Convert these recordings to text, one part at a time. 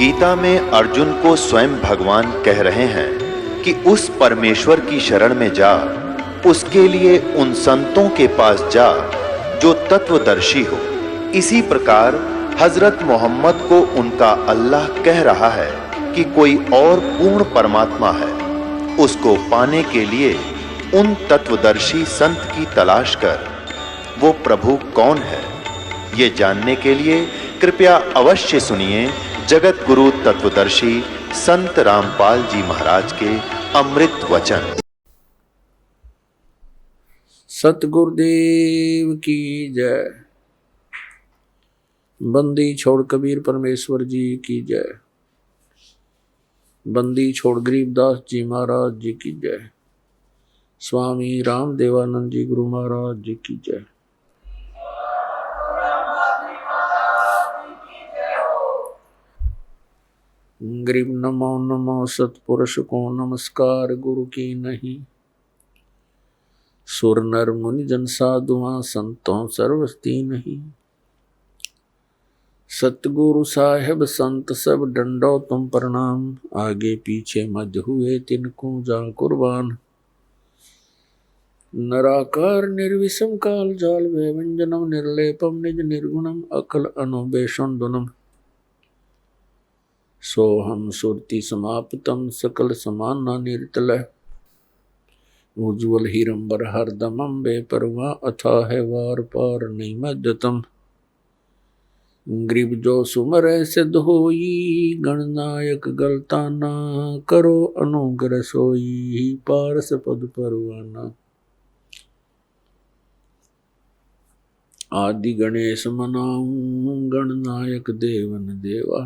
गीता में अर्जुन को स्वयं भगवान कह रहे हैं कि उस परमेश्वर की शरण में जा, उसके लिए उन संतों के पास जा जो तत्वदर्शी हो। इसी प्रकार हजरत मोहम्मद को उनका अल्लाह कह रहा है कि कोई और पूर्ण परमात्मा है। उसको पाने के लिए उन तत्वदर्शी संत की तलाश कर। वो प्रभु कौन है, ये जानने के लिए कृपया अवश्य सुनिए जगत गुरु तत्वदर्शी संत रामपाल जी महाराज के अमृत वचन। सतगुरुदेव की जय। बंदी छोड़ कबीर परमेश्वर जी की जय। बंदी छोड़ गरीबदास जी महाराज जी की जय। स्वामी राम देवानंद जी गुरु महाराज जी की जय। गरीब नमो नमो सतपुरुष को नमस्कार गुरु की नहीं। सुर नर मुनि जन साधुआं संतों सर्वस्ती नहीं। सतगुरु साहेब संत सब डंडो तुम प्रणाम। आगे पीछे मध्य हुए तिनको जा कुर्बान। नराकार निर्विषम काल जाल व्यंजनम निर्लेपम निज निर्गुणम अकल अनुबेशम दुनम। सोहम सुरति समाप्तम सकल समाना निर्तल। उज्ज्वल हिरंबर हरदमम बेपरवा अथा है वार पार नहीं मध्यतम। ग्रीब जो सुमर सिद्ध होई गणनायक गलताना। करो अनुग्रह सोई पारस पद परवाना। आदि गणेश मनाऊं गणनायक देवन देवा।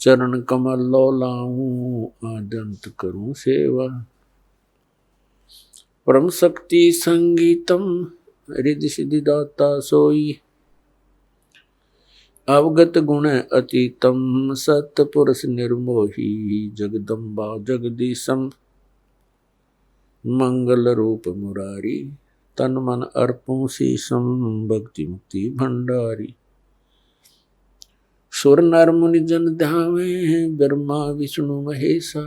चरण कमल लो लाऊं आदंत करूं सेवा। परम शक्ति संगीतम रिद्धि सिद्धि दाता सोई। अवगत गुण अतीतम सत्पुरुष निर्मोही। जगदम्बा जगदीशम मंगल रूप मुरारी। तन मन अर्पों शीशम भक्ति मुक्ति भंडारी। सुर नर मुनि जन ध्यावे ब्रह्मा विष्णु महेशा।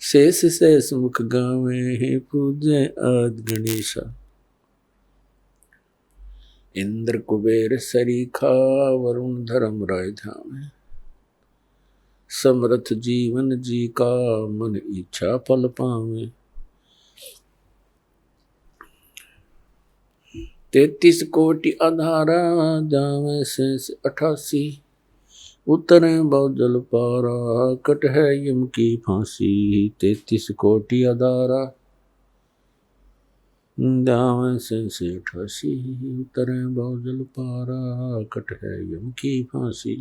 शेष शेष मुख गावे पूजे आदि गणेशा। इंद्र कुबेर सरीखा वरुण धर्म राय धामे। समर्थ जीवन जी का मन इच्छा फल पावे। 33 कोटि आधारा जावे शेष 88। उतरे बहुजल पारा कट है यम की फांसी। 33 कोटि आधारा जावे शेष 88। उतरे बहुजल पारा कट है यम की फांसी।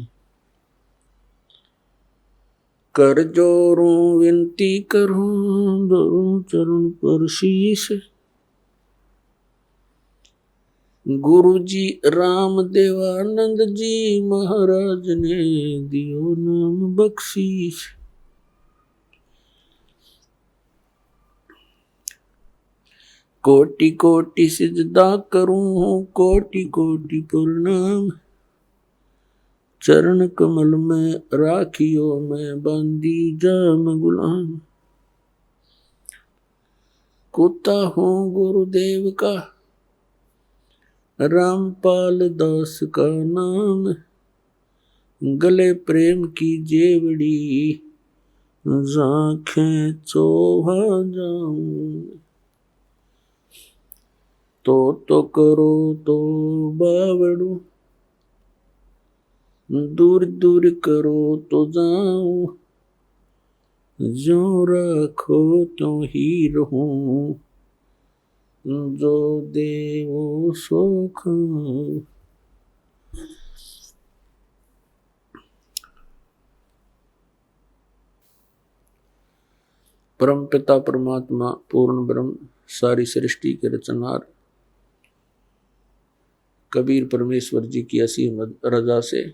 कर जोरूं विनती करूं धरूं चरण पर शीश। गुरु जी राम देवानंद जी महाराज ने दियो नाम बख्शीश। कोटि कोटि सिजदा करूं कोटि कोटि प्रणाम। चरण कमल में राखियो मैं बांधी जाम गुलाम। कुत्ता हूँ गुरुदेव का रामपाल दास का नाम। गले प्रेम की जेवड़ी आँखें चोहा जाऊं। तो करो तो बावड़ू दूर दूर करो तो जाऊं। जो रखो तो ही रहूं जो देवो सो खाऊं। परम पिता परमात्मा पूर्ण ब्रह्म सारी सृष्टि के रचनहार कबीर परमेश्वर जी की असीम रजा से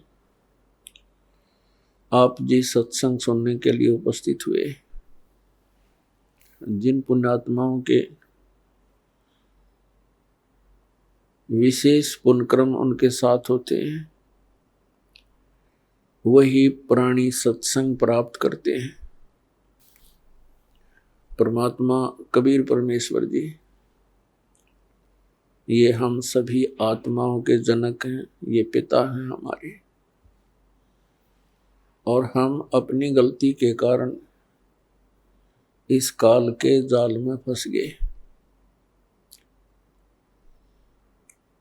आप जी सत्संग सुनने के लिए उपस्थित हुए। जिन पुण्यात्माओं के विशेष पुण्यक्रम उनके साथ होते हैं, वही प्राणी सत्संग प्राप्त करते हैं। परमात्मा कबीर परमेश्वर जी ये हम सभी आत्माओं के जनक हैं, ये पिता हैं हमारे, और हम अपनी गलती के कारण इस काल के जाल में फंस गए।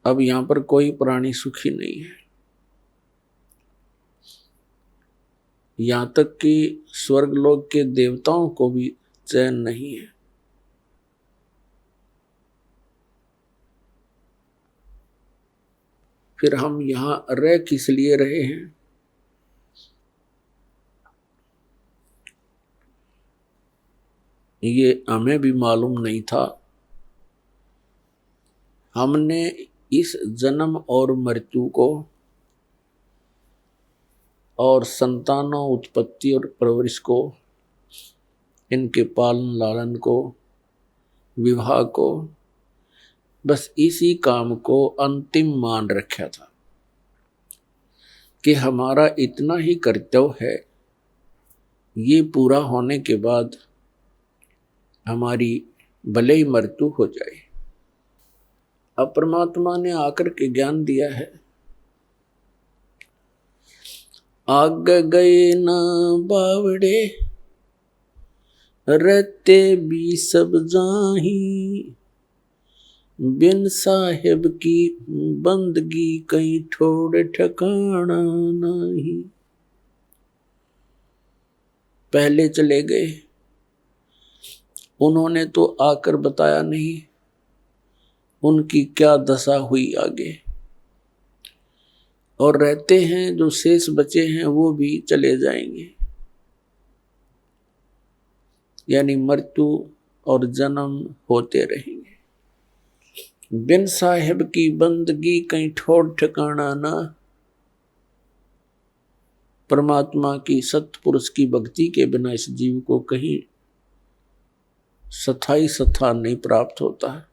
अब यहां पर कोई प्राणी सुखी नहीं है, यहां तक कि स्वर्गलोक के देवताओं को भी चैन नहीं है। फिर हम यहां रह किस लिए रहे हैं? ये हमें भी मालूम नहीं था। हमने इस जन्म और मृत्यु को और संतानों उत्पत्ति और परवरिश को, इनके पालन लालन को, विवाह को, बस इसी काम को अंतिम मान रखा था कि हमारा इतना ही कर्तव्य है, ये पूरा होने के बाद हमारी भले ही मृत्यु हो जाए। अब परमात्मा ने आकर के ज्ञान दिया है, आग गए ना बावड़े रहते भी सब जाही, बिन साहेब की बंदगी कहीं ठोड़ ठिकाना नहीं। पहले चले गए, उन्होंने तो आकर बताया नहीं उनकी क्या दशा हुई आगे, और रहते हैं जो शेष बचे हैं वो भी चले जाएंगे, यानी मृत्यु और जन्म होते रहेंगे। बिन साहेब की बंदगी कहीं ठोड़ ठिकाना ना। परमात्मा की सत्पुरुष की भक्ति के बिना इस जीव को कहीं स्थायी स्थान नहीं प्राप्त होता है।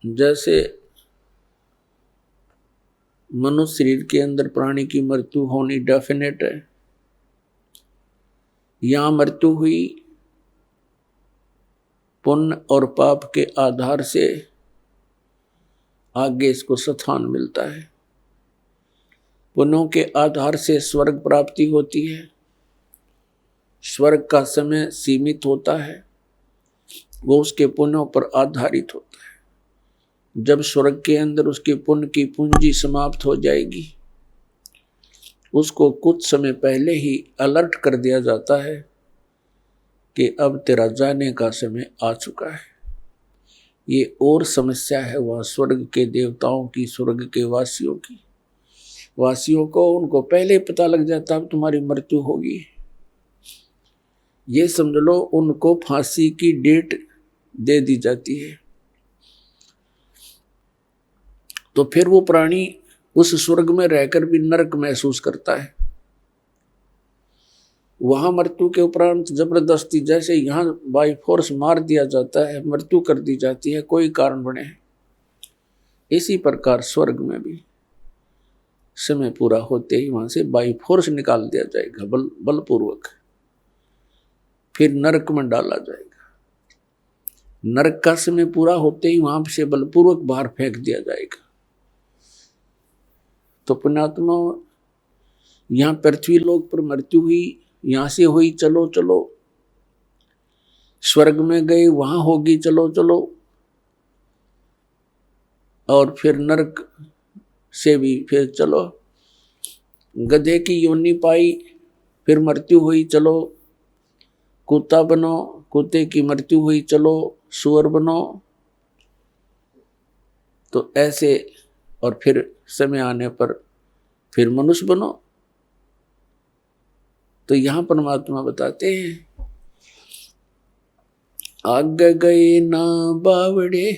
जैसे मनुष्य शरीर के अंदर प्राणी की मृत्यु होनी डेफिनेट है, यहां मृत्यु हुई पुण्य और पाप के आधार से आगे इसको स्थान मिलता है। पुण्यों के आधार से स्वर्ग प्राप्ति होती है। स्वर्ग का समय सीमित होता है, वो उसके पुण्यों पर आधारित होता है। जब स्वर्ग के अंदर उसके पुण्य की पूंजी समाप्त हो जाएगी, उसको कुछ समय पहले ही अलर्ट कर दिया जाता है कि अब तेरा जाने का समय आ चुका है। ये और समस्या है वह स्वर्ग के देवताओं की, स्वर्ग के वासियों की। वासियों को उनको पहले पता लग जाता है अब तुम्हारी मृत्यु होगी। ये समझ लो उनको फांसी की डेट दे दी जाती है। तो फिर वो प्राणी उस स्वर्ग में रहकर भी नरक महसूस करता है। वहां मृत्यु के उपरांत जबरदस्ती जैसे यहाँ बाई फोर्स मार दिया जाता है, मृत्यु कर दी जाती है कोई कारण बने, इसी प्रकार स्वर्ग में भी समय पूरा होते ही वहां से बाई फोर्स निकाल दिया जाएगा, बलपूर्वक। फिर नरक में डाला जाएगा। नरक का समय पूरा होते ही वहां से बलपूर्वक बाहर फेंक दिया जाएगा। तो पुण्यात्मा, यहां पृथ्वी लोक पर मृत्यु हुई, यहां से हुई चलो चलो, स्वर्ग में गए वहां होगी चलो चलो, और फिर नरक से भी फिर चलो। गधे की योनि पाई, फिर मृत्यु हुई चलो, कुत्ता बनो, कुत्ते की मृत्यु हुई चलो सुअर बनो। तो ऐसे, और फिर समय आने पर फिर मनुष्य बनो। तो यहां परमात्मा बताते हैं, आग गए ना बावड़े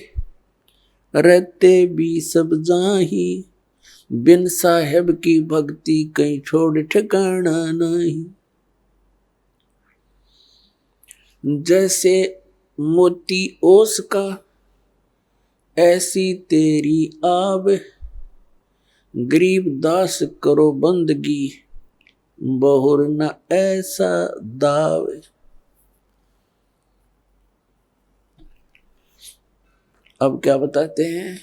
रहते भी सब जाही, बिन साहेब की भक्ति कहीं छोड़ ठिकाना नहीं। जैसे मोती ओस का ऐसी तेरी आब, गरीब दास करो बंदगी, बहुर न ऐसा दाव। अब क्या बताते हैं,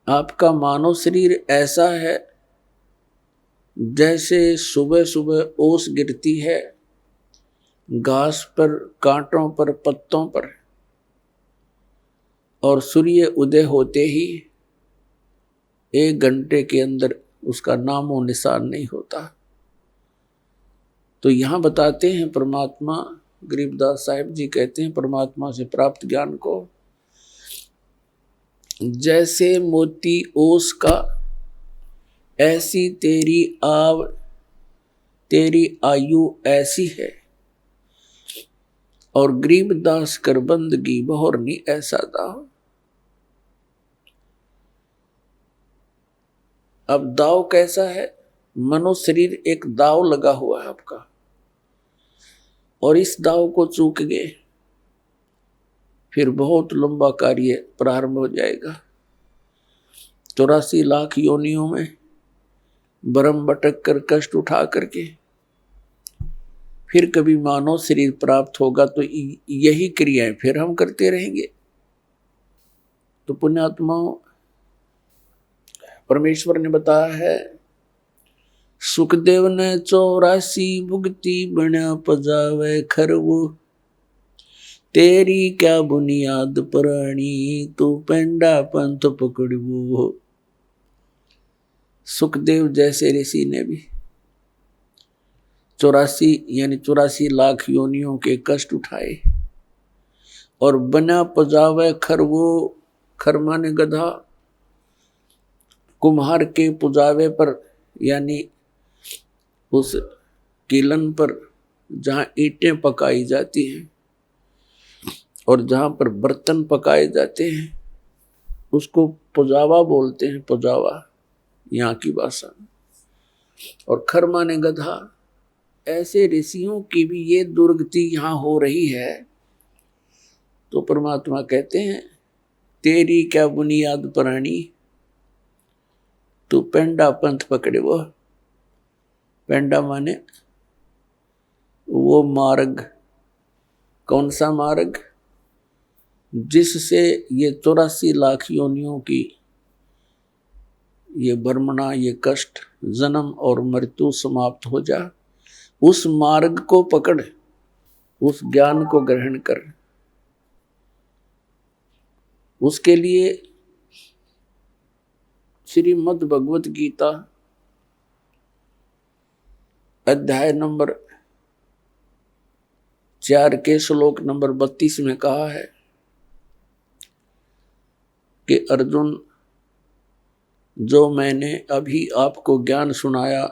आपका मानव शरीर ऐसा है जैसे सुबह सुबह ओस गिरती है घास पर, कांटों पर, पत्तों पर, और सूर्य उदय होते ही 1 घंटे के अंदर उसका नामो निशान नहीं होता। तो यहां बताते हैं परमात्मा, गरीबदास साहिब जी कहते हैं परमात्मा से प्राप्त ज्ञान को जैसे मोती ओस का, ऐसी तेरी आव, तेरी आयु ऐसी है, और गरीबदास कर बंदगी बहुरनी ऐसा दाव। अब दाव कैसा है, मनुष्य शरीर एक दाव लगा हुआ है आपका, और इस दाव को चूक गए फिर बहुत लंबा कार्य प्रारंभ हो जाएगा। 84 लाख योनियों में भ्रम भटक कर कष्ट उठा करके फिर कभी मानव शरीर प्राप्त होगा, तो यही क्रियाएं फिर हम करते रहेंगे। तो पुण्यात्माओं, परमेश्वर ने बताया है, सुखदेव ने 84 भुगती बना पजावे खरवो, तेरी क्या बुनियाद पुरानी, तू पेंडा पंथ पकड़वो। सुखदेव जैसे ऋषि ने भी 84 लाख योनियों के कष्ट उठाए, और बना पजावे खरवो, खर माने गधा, कुम्हार के पुजावे पर यानी उस किलन पर जहां ईंटें पकाई जाती हैं और जहां पर बर्तन पकाए जाते हैं उसको पुजावा बोलते हैं, पुजावा यहाँ की भाषा। और खर माने गधा। ऐसे ऋषियों की भी ये दुर्गति यहाँ हो रही है, तो परमात्मा कहते हैं, तेरी क्या बुनियाद प्राणी, तू पेंडा पंथ पकड़े। वो पेंडा माने वो मार्ग, कौन सा मार्ग, जिससे ये 84 लाख योनियों की ये बर्मना, ये कष्ट, जन्म और मृत्यु समाप्त हो जा। उस मार्ग को पकड़, उस ज्ञान को ग्रहण कर। उसके लिए श्रीमद् भगवत गीता अध्याय नंबर 4 के श्लोक नंबर 32 में कहा है कि अर्जुन, जो मैंने अभी आपको ज्ञान सुनाया,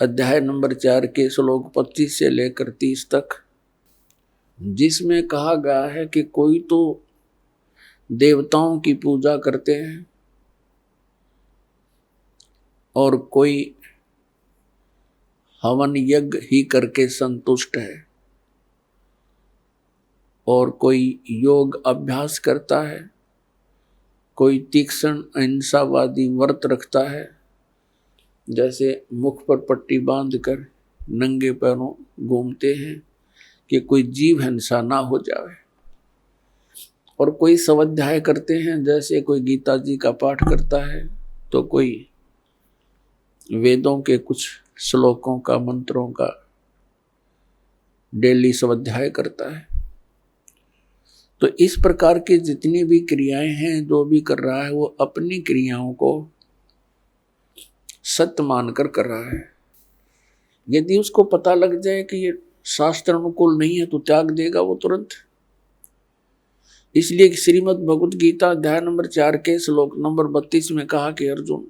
अध्याय नंबर 4 के श्लोक 25 से लेकर 30 तक, जिसमें कहा गया है कि कोई तो देवताओं की पूजा करते हैं और कोई हवन यज्ञ ही करके संतुष्ट है, और कोई योग अभ्यास करता है, कोई तीक्ष्ण अहिंसावादी व्रत रखता है, जैसे मुख पर पट्टी बांधकर नंगे पैरों घूमते हैं कि कोई जीव हिंसा ना हो जाए, और कोई स्वाध्याय करते हैं, जैसे कोई गीता जी का पाठ करता है, तो कोई वेदों के कुछ श्लोकों का, मंत्रों का डेली स्वाध्याय करता है। तो इस प्रकार की जितनी भी क्रियाएं हैं, जो भी कर रहा है, वो अपनी क्रियाओं को सत्य मानकर कर रहा है। यदि उसको पता लग जाए कि ये शास्त्र अनुकूल नहीं है, तो त्याग देगा वो तुरंत। इसलिए श्रीमद् भगवत गीता अध्याय नंबर 4 के श्लोक नंबर 32 में कहा कि अर्जुन,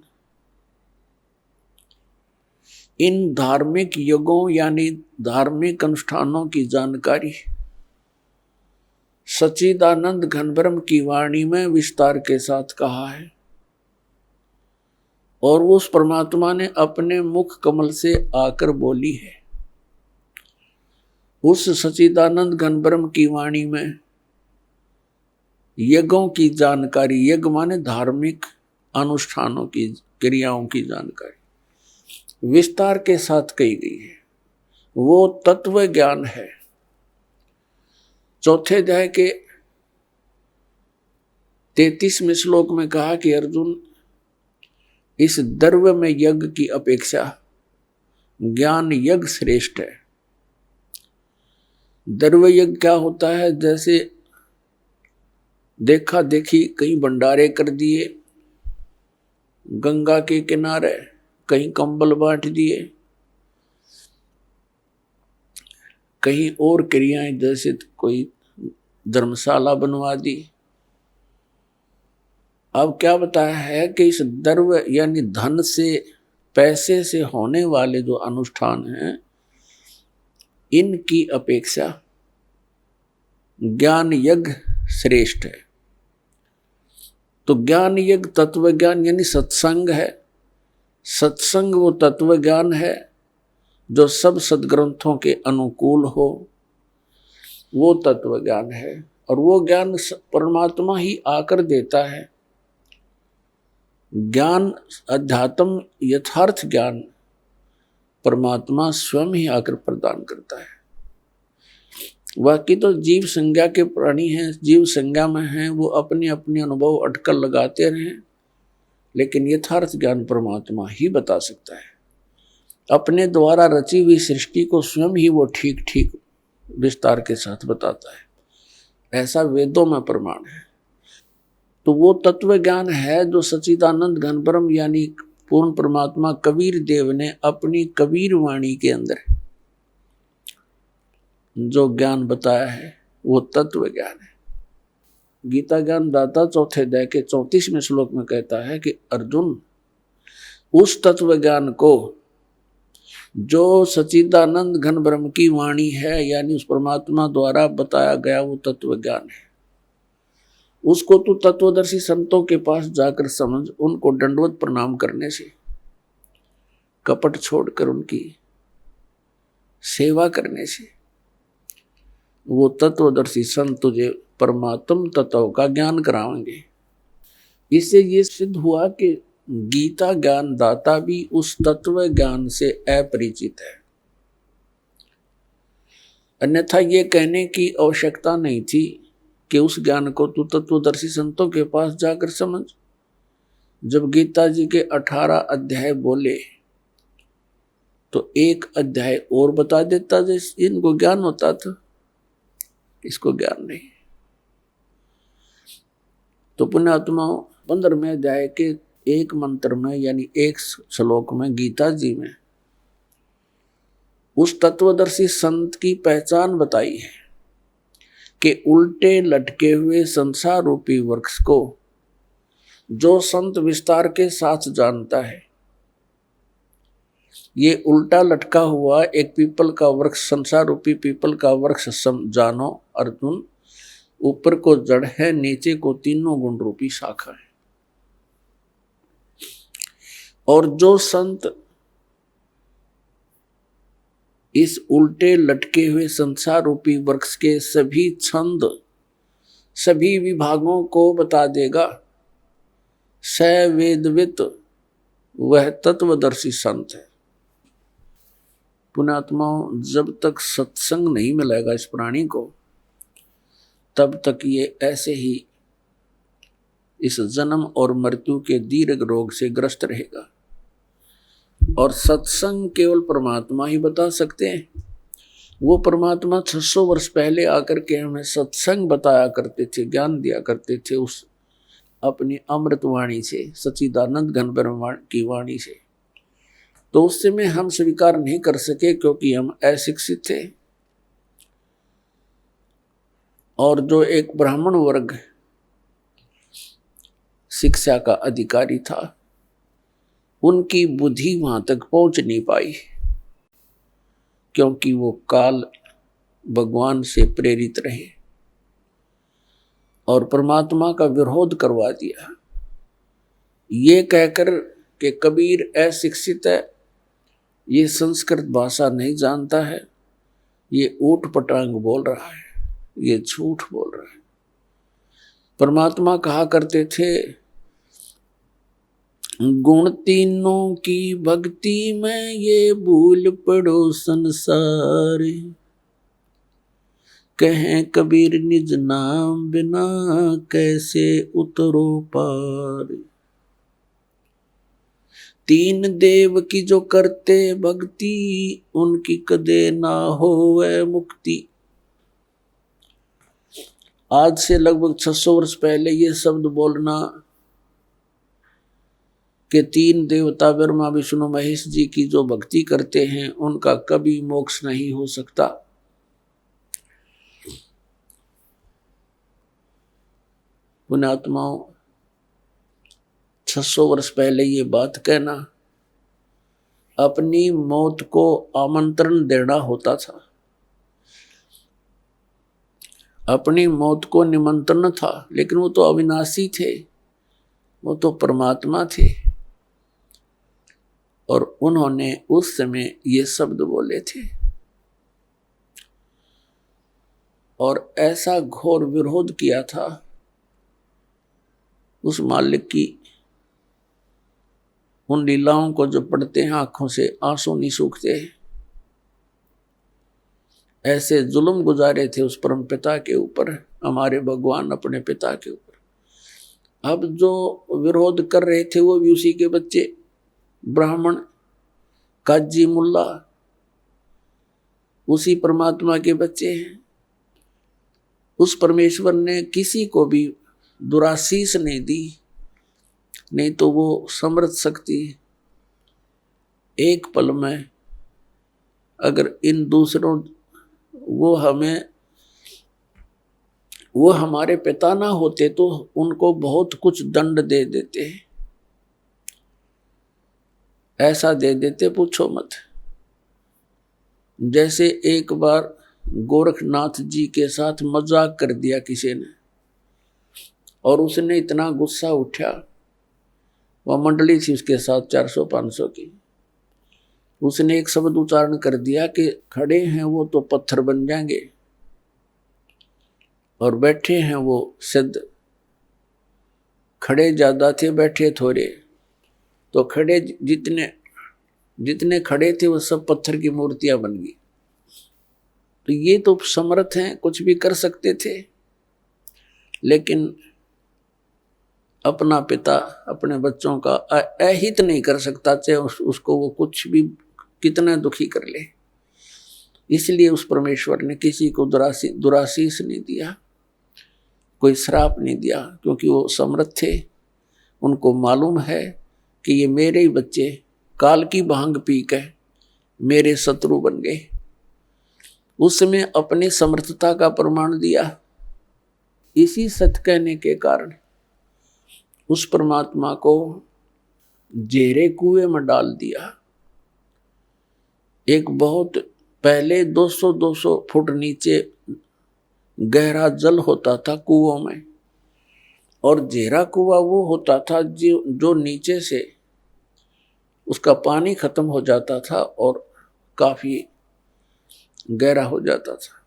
इन धार्मिक यज्ञों यानी धार्मिक अनुष्ठानों की जानकारी सच्चिदानंद घनब्रह्म की वाणी में विस्तार के साथ कहा है, और उस परमात्मा ने अपने मुख कमल से आकर बोली है। उस सच्चिदानंद घनब्रह्म की वाणी में यज्ञों की जानकारी, यज्ञ माने धार्मिक अनुष्ठानों की, क्रियाओं की जानकारी विस्तार के साथ कही गई है, वो तत्व ज्ञान है। चौथे अध्याय के 33वें श्लोक में कहा कि अर्जुन, इस द्रव्य में यज्ञ की अपेक्षा ज्ञान यज्ञ श्रेष्ठ है। द्रव्य यज्ञ क्या होता है? जैसे देखा देखी कहीं भंडारे कर दिए, गंगा के किनारे कहीं कंबल बांट दिए, कहीं और क्रियाएं जैसे कोई धर्मशाला बनवा दी। अब क्या बताया है कि इस द्रव्य यानी धन से, पैसे से होने वाले जो अनुष्ठान हैं, इनकी अपेक्षा ज्ञान यज्ञ श्रेष्ठ है। तो ज्ञान यज्ञ तत्व ज्ञान यानी सत्संग है। सत्संग वो तत्व ज्ञान है जो सब सदग्रंथों के अनुकूल हो, वो तत्व ज्ञान है। और वो ज्ञान परमात्मा ही आकर देता है। ज्ञान, अध्यात्म, यथार्थ ज्ञान परमात्मा स्वयं ही आकर प्रदान करता है। बाकी तो जीव संज्ञा के प्राणी हैं, जीव संज्ञा में हैं, वो अपने अपने अनुभव अटकल लगाते रहें, लेकिन यथार्थ ज्ञान परमात्मा ही बता सकता है। अपने द्वारा रची हुई सृष्टि को स्वयं ही वो ठीक ठीक विस्तार के साथ बताता है। ऐसा वेदों में प्रमाण है। तो वो तत्व ज्ञान है जो सच्चिदानंद घन ब्रह्म यानी पूर्ण परमात्मा कबीर देव ने अपनी कबीर वाणी के अंदर जो ज्ञान बताया है, वो तत्व ज्ञान है। गीता ज्ञान दाता चौथे अध्याय के 34वें श्लोक में कहता है कि अर्जुन, उस तत्व ज्ञान को जो सच्चिदानंद घन ब्रह्म की वाणी है, यानी उस परमात्मा द्वारा बताया गया वो तत्व ज्ञान है, उसको तू तत्वदर्शी संतों के पास जाकर समझ। उनको दंडवत प्रणाम करने से, कपट छोड़कर उनकी सेवा करने से वो तत्वदर्शी संत तुझे परमात्म तत्व का ज्ञान कराएंगे। इससे ये सिद्ध हुआ कि गीता ज्ञान दाता भी उस तत्व ज्ञान से अपरिचित है। अन्यथा ये कहने की आवश्यकता नहीं थी कि उस ज्ञान को तू तत्वदर्शी संतों के पास जाकर समझ। जब गीता जी के 18 अध्याय बोले तो एक अध्याय और बता देता जैसे इनको ज्ञान होता था, इसको ज्ञान नहीं। तो पुण्यात्माओं, 15वें अध्याय के एक मंत्र में यानी एक श्लोक में गीता जी में उस तत्वदर्शी संत की पहचान बताई है कि उल्टे लटके हुए संसार रूपी वृक्ष को जो संत विस्तार के साथ जानता है, ये उल्टा लटका हुआ एक पीपल का वृक्ष, संसार रूपी पीपल का वृक्ष जानो अर्जुन, ऊपर को जड़ है, नीचे को तीनों गुण रूपी शाखा है। और जो संत इस उल्टे लटके हुए संसार रूपी वृक्ष के सभी छंद, सभी विभागों को बता देगा, स वेदवित, वह तत्वदर्शी संत है। पुण्यात्माओं, जब तक सत्संग नहीं मिलेगा इस प्राणी को, तब तक ये ऐसे ही इस जन्म और मृत्यु के दीर्घ रोग से ग्रस्त रहेगा। और सत्संग केवल परमात्मा ही बता सकते हैं। वो परमात्मा 600 वर्ष पहले आकर के हमें सत्संग बताया करते थे, ज्ञान दिया करते थे उस अपनी अमृत वाणी से, सच्चिदानंद घन ब्रह्म की वाणी से। तो उस समय हम स्वीकार नहीं कर सके क्योंकि हम अशिक्षित थे। और जो एक ब्राह्मण वर्ग शिक्षा का अधिकारी था, उनकी बुद्धि वहां तक पहुंच नहीं पाई क्योंकि वो काल भगवान से प्रेरित रहे और परमात्मा का विरोध करवा दिया, ये कहकर कि कबीर अशिक्षित है, ये संस्कृत भाषा नहीं जानता है, ये ऊट पटांग बोल रहा है, ये झूठ बोल रहा है। परमात्मा कहा करते थे, गुण तीनों की भक्ति में ये भूल पड़ो संसार, कहें कबीर निज नाम बिना कैसे उतरो पार। तीन देव की जो करते भक्ति, उनकी कदे ना होवे मुक्ति। आज से लगभग 600 वर्ष पहले ये शब्द बोलना कि तीन देवता ब्रह्मा विष्णु महेश जी की जो भक्ति करते हैं उनका कभी मोक्ष नहीं हो सकता। पुण्यात्माओं, 600 वर्ष पहले ये बात कहना अपनी मौत को आमंत्रण देना होता था, अपनी मौत को निमंत्रण था। लेकिन वो तो अविनाशी थे, वो तो परमात्मा थे, और उन्होंने उस समय ये शब्द बोले थे। और ऐसा घोर विरोध किया था उस मालिक की। उन लीलाओं को जो पढ़ते हैं आंखों से आंसू नहीं सूखते। ऐसे जुल्म गुजारे थे उस परम पिता के ऊपर, हमारे भगवान अपने पिता के ऊपर। अब जो विरोध कर रहे थे वो भी उसी के बच्चे, ब्राह्मण, काजी, मुल्ला, उसी परमात्मा के बच्चे हैं। उस परमेश्वर ने किसी को भी दुराशीष नहीं दी, नहीं तो वो समर्थ शक्ति एक पल में अगर इन दूसरों वो हमारे पिता ना होते तो उनको बहुत कुछ दंड दे देते, ऐसा दे देते पूछो मत। जैसे एक बार गोरखनाथ जी के साथ मजाक कर दिया किसी ने, और उसने इतना गुस्सा उठा, वह मंडली थी उसके साथ 400-500 की, उसने एक शब्द उच्चारण कर दिया कि खड़े हैं वो तो पत्थर बन जाएंगे और बैठे हैं वो सिद्ध। खड़े ज्यादा थे, बैठे थोड़े, तो खड़े जितने खड़े थे वो सब पत्थर की मूर्तियां बन गई। तो ये तो समर्थ हैं, कुछ भी कर सकते थे, लेकिन अपना पिता अपने बच्चों का अहित नहीं कर सकता, चाहे उसको वो कुछ भी कितना दुखी कर ले। इसलिए उस परमेश्वर ने किसी को दुराशीष नहीं दिया, कोई श्राप नहीं दिया, क्योंकि वो समर्थ थे। उनको मालूम है कि ये मेरे ही बच्चे काल की भांग पी के मेरे शत्रु बन गए। उसमें अपनी समर्थता का प्रमाण दिया। इसी सत्य कहने के कारण उस परमात्मा को जेरे कुएं में डाल दिया। एक बहुत पहले 200-200 फुट नीचे गहरा जल होता था कुओं में, और जेरा कुआं वो होता था जो नीचे से उसका पानी खत्म हो जाता था और काफी गहरा हो जाता था।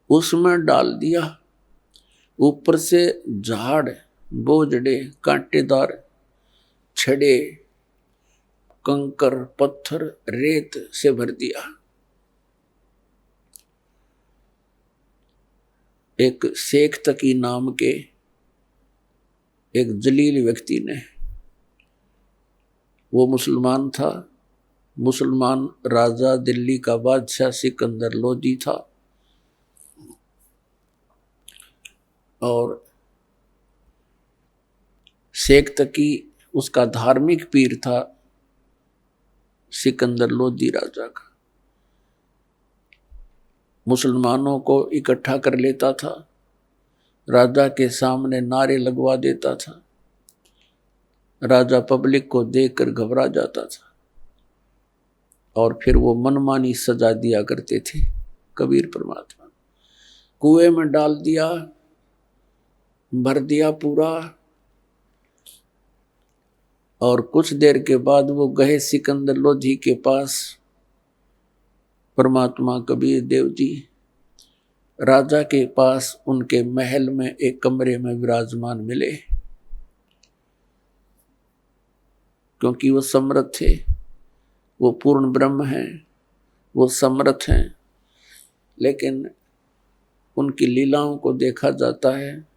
उसमें डाल दिया। ऊपर से झाड़, बोझड़े, कांटेदार छड़े, कंकर, पत्थर, रेत से भर दिया। एक शेख तकी नाम के एक जलील व्यक्ति ने, वो मुसलमान था, मुसलमान राजा, दिल्ली का बादशाह सिकंदर लोदी था, और शेख तकी उसका धार्मिक पीर था सिकंदर लोदी राजा का। मुसलमानों को इकट्ठा कर लेता था, राजा के सामने नारे लगवा देता था, राजा पब्लिक को देखकर घबरा जाता था, और फिर वो मनमानी सजा दिया करते थे। कबीर परमात्मा कुएं में डाल दिया, भर दिया पूरा, और कुछ देर के बाद वो गए सिकंदर लोधी के पास। परमात्मा कबीर देव जी राजा के पास उनके महल में एक कमरे में विराजमान मिले, क्योंकि वो समर्थ थे, वो पूर्ण ब्रह्म हैं, वो समर्थ हैं। लेकिन उनकी लीलाओं को देखा जाता है,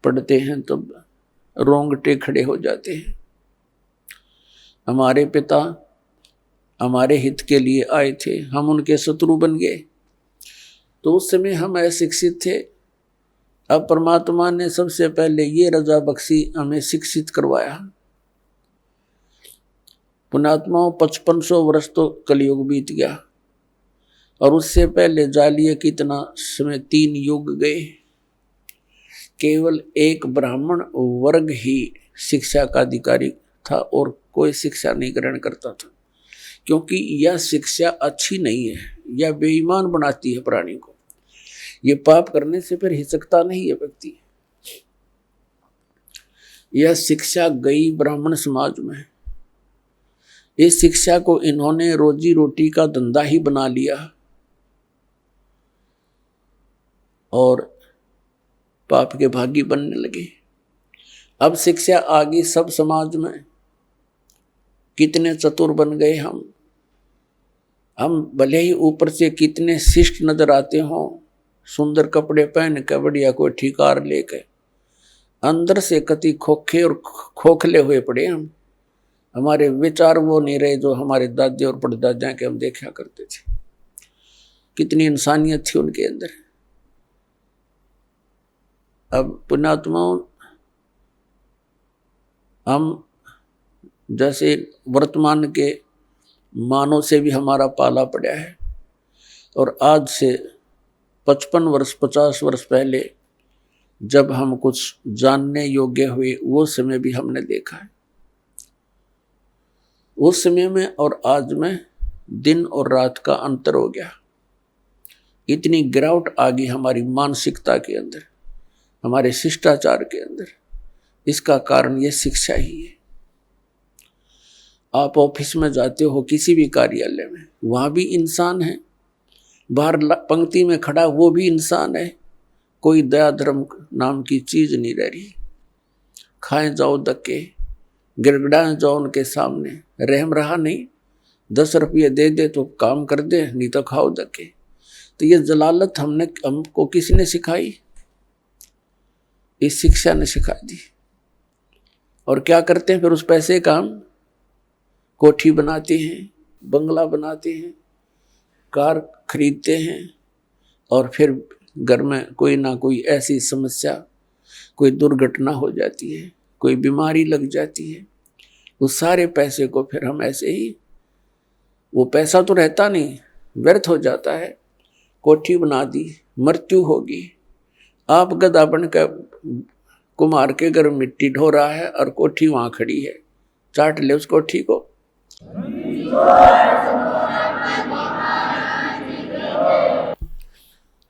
पढ़ते हैं तो रोंगटे खड़े हो जाते हैं। हमारे पिता हमारे हित के लिए आए थे, हम उनके शत्रु बन गए। तो उस समय हम अशिक्षित थे। अब परमात्मा ने सबसे पहले ये रजा बख्शी, हमें शिक्षित करवाया। पुण्यात्माओं 5500 वर्ष तो कलयुग बीत गया, और उससे पहले जालिए कितना समय 3 युग गए। केवल एक ब्राह्मण वर्ग ही शिक्षा का अधिकारी था और कोई शिक्षा नहीं ग्रहण करता था, क्योंकि यह शिक्षा अच्छी नहीं है, यह बेईमान बनाती है प्राणी को। ये पाप करने से फिर हिचकता नहीं है व्यक्ति। यह शिक्षा गई ब्राह्मण समाज में। इस शिक्षा को इन्होंने रोजी रोटी का धंधा ही बना लिया और पाप के भागी बनने लगे। अब शिक्षा आ गई सब समाज में। कितने चतुर बन गए हम भले ही ऊपर से कितने शिष्ट नजर आते हों, सुंदर कपड़े पहन के, बढ़िया कोई ठिकार लेके, अंदर से कति खोखे और खोखले हुए पड़े हम। हमारे विचार वो नहीं रहे जो हमारे दादे और परदादा के हम देखा करते थे। कितनी इंसानियत थी उनके अंदर। अब पुण्यात्माओं, हम जैसे वर्तमान के मानव से भी हमारा पाला पड़ा है, और आज से 55 वर्ष 50 वर्ष पहले जब हम कुछ जानने योग्य हुए, वो समय भी हमने देखा है। उस समय में और आज में दिन और रात का अंतर हो गया। इतनी गिरावट आ गई हमारी मानसिकता के अंदर, हमारे शिष्टाचार के अंदर। इसका कारण ये शिक्षा ही है। आप ऑफिस में जाते हो, किसी भी कार्यालय में, वहां भी इंसान है। बाहर पंक्ति में खड़ा वो भी इंसान है। कोई दया धर्म नाम की चीज नहीं रह रही। खाएं जाओ धक्के, गिड़गिड़ाएं जाओ उनके सामने, रहम रहा नहीं। 10 रुपये दे दे तो काम कर दे, नहीं तो खाओ धक्के। तो ये जलालत हमको किसने सिखाई? इस शिक्षा ने सिखा दी। और क्या करते हैं फिर उस पैसे का? हम कोठी बनाते हैं, बंगला बनाते हैं, कार खरीदते हैं, और फिर घर में कोई ना कोई ऐसी समस्या, कोई दुर्घटना हो जाती है, कोई बीमारी लग जाती है। उस सारे पैसे को फिर हम ऐसे ही, वो पैसा तो रहता नहीं, व्यर्थ हो जाता है। कोठी बना दी, मृत्यु होगी। आप गधा बनकर कुम्हार के घर मिट्टी ढो रहा है और कोठी वहां खड़ी है, चाट ले उस कोठी को।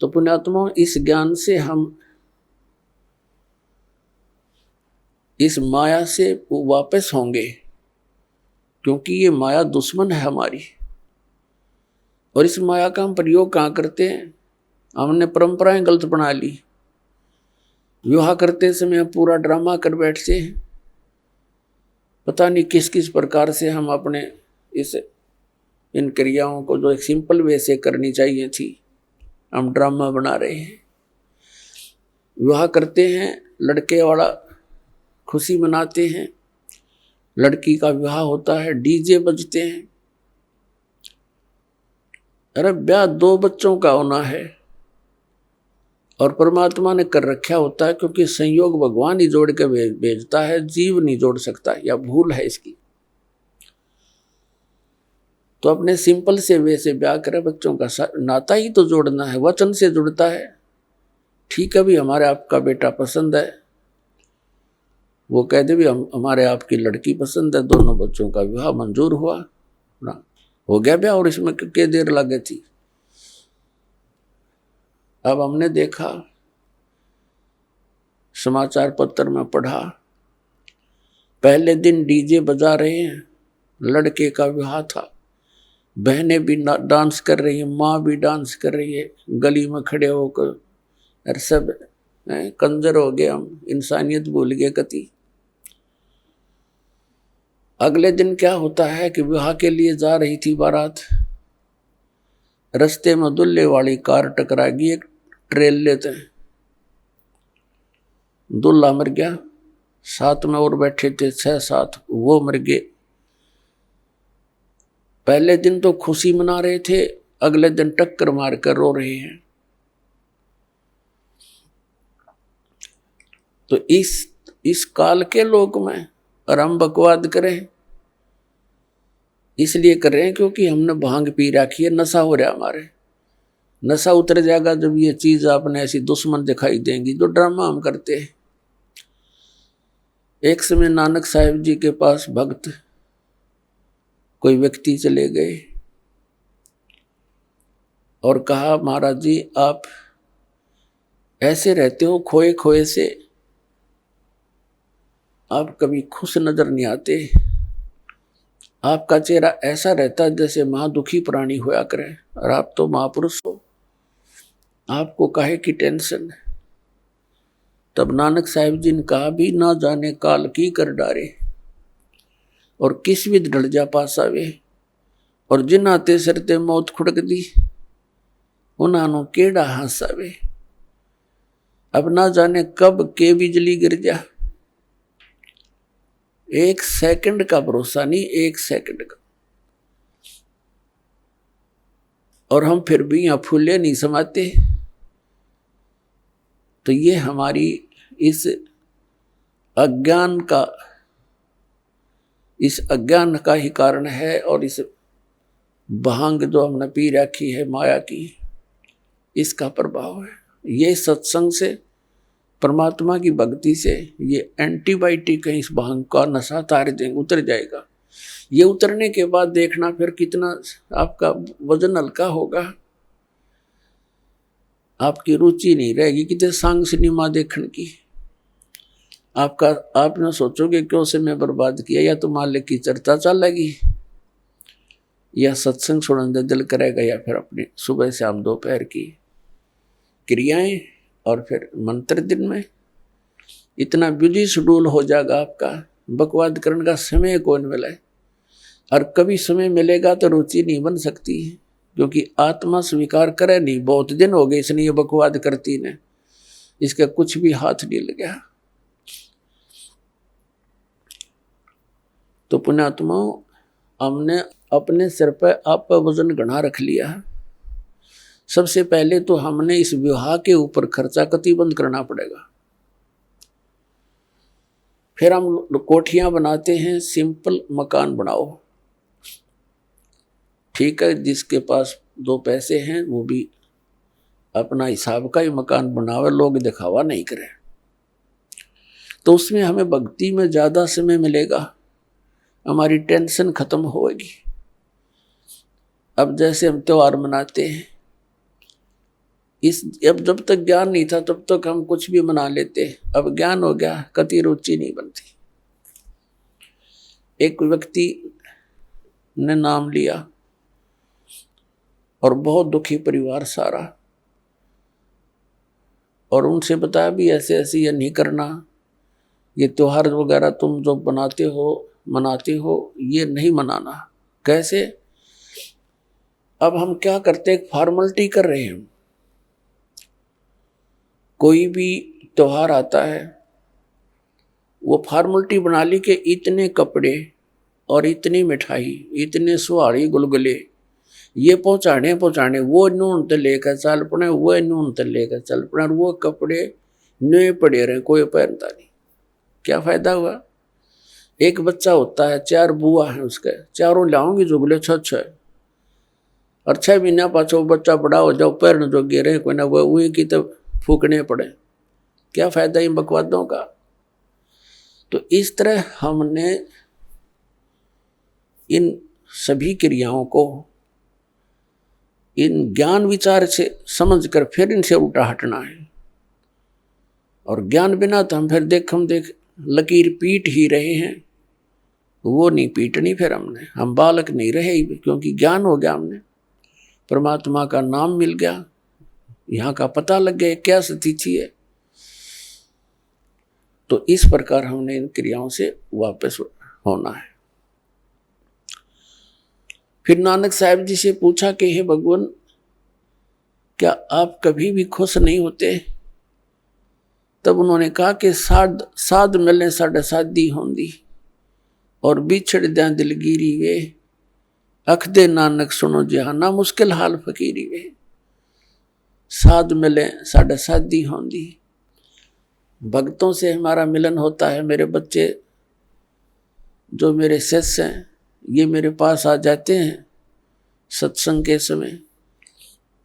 तो पुण्यात्मा, इस ज्ञान से हम इस माया से वापस होंगे, क्योंकि ये माया दुश्मन है हमारी। और इस माया का हम प्रयोग कहाँ करते हैं? हमने परंपराएं गलत बना ली। विवाह करते समय पूरा ड्रामा कर बैठते हैं। पता नहीं किस किस प्रकार से हम अपने इन क्रियाओं को जो एक सिंपल वे से करनी चाहिए थी, हम ड्रामा बना रहे हैं। विवाह करते हैं, लड़के वाला खुशी मनाते हैं, लड़की का विवाह होता है, डीजे बजते हैं। अरे ब्याह 2 बच्चों का होना है, और परमात्मा ने कर रखा होता है, क्योंकि संयोग भगवान ही जोड़ के भेजता है, जीव नहीं जोड़ सकता, या भूल है इसकी। तो अपने सिंपल से वे से ब्याह करे। बच्चों का नाता ही तो जोड़ना है, वचन से जुड़ता है। ठीक है भी, हमारे आपका बेटा पसंद है, वो कह दे भी हमारे आपकी लड़की पसंद है, दोनों बच्चों का विवाह मंजूर हुआ ना, हो गया ब्याह। और इसमें क्या देर लगे थी? अब हमने देखा, समाचार पत्र में पढ़ा, पहले दिन डीजे बजा रहे हैं, लड़के का विवाह था, बहनें भी डांस कर रही हैं, माँ भी डांस कर रही है गली में खड़े होकर, और सब कंजर हो गए हम, इंसानियत भूल गए कति। अगले दिन क्या होता है कि विवाह के लिए जा रही थी बारात, रास्ते में दूल्हे वाली कार टकरा गई एक ट्रेलर से, दूल्हा मर गया, साथ में और बैठे थे 6-7 वो मर गए। पहले दिन तो खुशी मना रहे थे, अगले दिन टक्कर मार कर रो रहे हैं। तो इस काल के लोग में और हम बकवाद करें, इसलिए कर रहे हैं क्योंकि हमने भांग पी रखी है, नशा हो रहा हमारे। नशा उतर जाएगा जब ये चीज आपने ऐसी दुश्मन दिखाई देंगी, जो ड्रामा हम करते हैं। एक समय नानक साहिब जी के पास भक्त कोई व्यक्ति चले गए और कहा, महाराज जी आप ऐसे रहते हो खोए खोए से, आप कभी खुश नजर नहीं आते, आपका चेहरा ऐसा रहता है जैसे महादुखी प्राणी होया करे, और आप तो महापुरुष हो, आपको काहे की टेंशन। तब नानक साहिब जी ने कहा, भी ना जाने काल की कर डारे, और किस विध ढल जा पास आवे, और जिन आते सरते मौत खुड़क दी, उन्होंने केड़ा हंसावे। अब ना जाने कब के बिजली गिर जा, एक सेकंड का भरोसा नहीं, एक सेकंड का। और हम फिर भी यहां फूले नहीं समाते। तो ये हमारी इस अज्ञान का ही कारण है, और इस भांग जो हमने पी रखी है माया की, इसका प्रभाव है। ये सत्संग से, परमात्मा की भक्ति से, ये एंटीबायोटिक है, इस भांग का नशा तार देंगे, उतर जाएगा। ये उतरने के बाद देखना फिर कितना आपका वजन हल्का होगा, आपकी रुचि नहीं रहेगी कितने सांग सिनेमा देखने की। आपने सोचोगे क्यों से मैं बर्बाद किया, या तो मालिक की चर्चा चलेगी, या सत्संग सुनने दिल करेगा, या फिर अपनी सुबह शाम दोपहर की क्रियाएं, और फिर मंत्र दिन में। इतना बिजी शेड्यूल हो जाएगा आपका, बकवाद करने का समय कौन मिले। और कभी समय मिलेगा तो रुचि नहीं बन सकती है, क्योंकि आत्मा स्वीकार करे नहीं, बहुत दिन हो गए इसने ये बकवाद करती ने, इसका कुछ भी हाथ नहीं लगा। तो पुण्यात्माओं, हमने अपने सिर पर आप पर वजन घना रख लिया है। सबसे पहले तो हमने इस विवाह के ऊपर खर्चा कति बंद करना पड़ेगा। फिर हम कोठियां बनाते हैं, सिंपल मकान बनाओ, ठीक है, जिसके पास 2 पैसे हैं वो भी अपना हिसाब का ही मकान बनावे, लोग दिखावा नहीं करे। तो उसमें हमें भक्ति में ज्यादा समय मिलेगा, हमारी टेंशन खत्म होगी। अब जैसे हम त्योहार मनाते हैं, अब जब तक ज्ञान नहीं था तब तक हम कुछ भी मना लेते, अब ज्ञान हो गया, कति रुचि नहीं बनती। एक व्यक्ति ने नाम लिया और बहुत दुखी परिवार सारा, और उनसे बताया भी ऐसे ऐसे ये नहीं करना, ये त्योहार वगैरह तुम जो बनाते हो मनाते हो, ये नहीं मनाना। कैसे? अब हम क्या करते, एक फॉर्मेलिटी कर रहे हैं। कोई भी त्योहार आता है, वो फॉर्मेलिटी बना ली कि इतने कपड़े और इतनी मिठाई, इतने सुहाड़ी गुलगुले, ये पहुंचाने, वो नून ते लेकर चल पड़े, वो नून ते लेकर चल पड़े, और वो कपड़े नए पड़े रहे, कोई पहनता नहीं। क्या फायदा हुआ? एक बच्चा होता है, 4 बुआ है उसके, चारों लाऊंगी जुगले 6 और 6 महीना पाछो बच्चा बड़ा हो जाओ, पैर जो गिरे कोई ना वो वही की तो फूकने पड़े। क्या फायदा इन बकवादों का? तो इस तरह हमने इन सभी क्रियाओं को इन ज्ञान विचार से समझकर फिर इनसे उल्टा हटना है। और ज्ञान बिना तो हम फिर देख लकीर पीट ही रहे हैं, वो नहीं पीटनी फिर हमने, हम बालक नहीं रहे ही, क्योंकि ज्ञान हो गया, हमने परमात्मा का नाम मिल गया, यहाँ का पता लग गया क्या स्थिति है। तो इस प्रकार हमने इन क्रियाओं से वापस होना है। फिर नानक साहब जी से पूछा कि हे भगवान, क्या आप कभी भी खुश नहीं होते? तब उन्होंने कहा कि साध मिलने साढ़े शादी होंदी और बिछड़ दें दिलगिरी वे, अख दे नानक सुनो जहाना मुश्किल हाल फकीरी वे। साध मिले साढ़े शादी होंदी, भक्तों से हमारा मिलन होता है। मेरे बच्चे जो मेरे शिष्य हैं ये मेरे पास आ जाते हैं सत्संग के समय,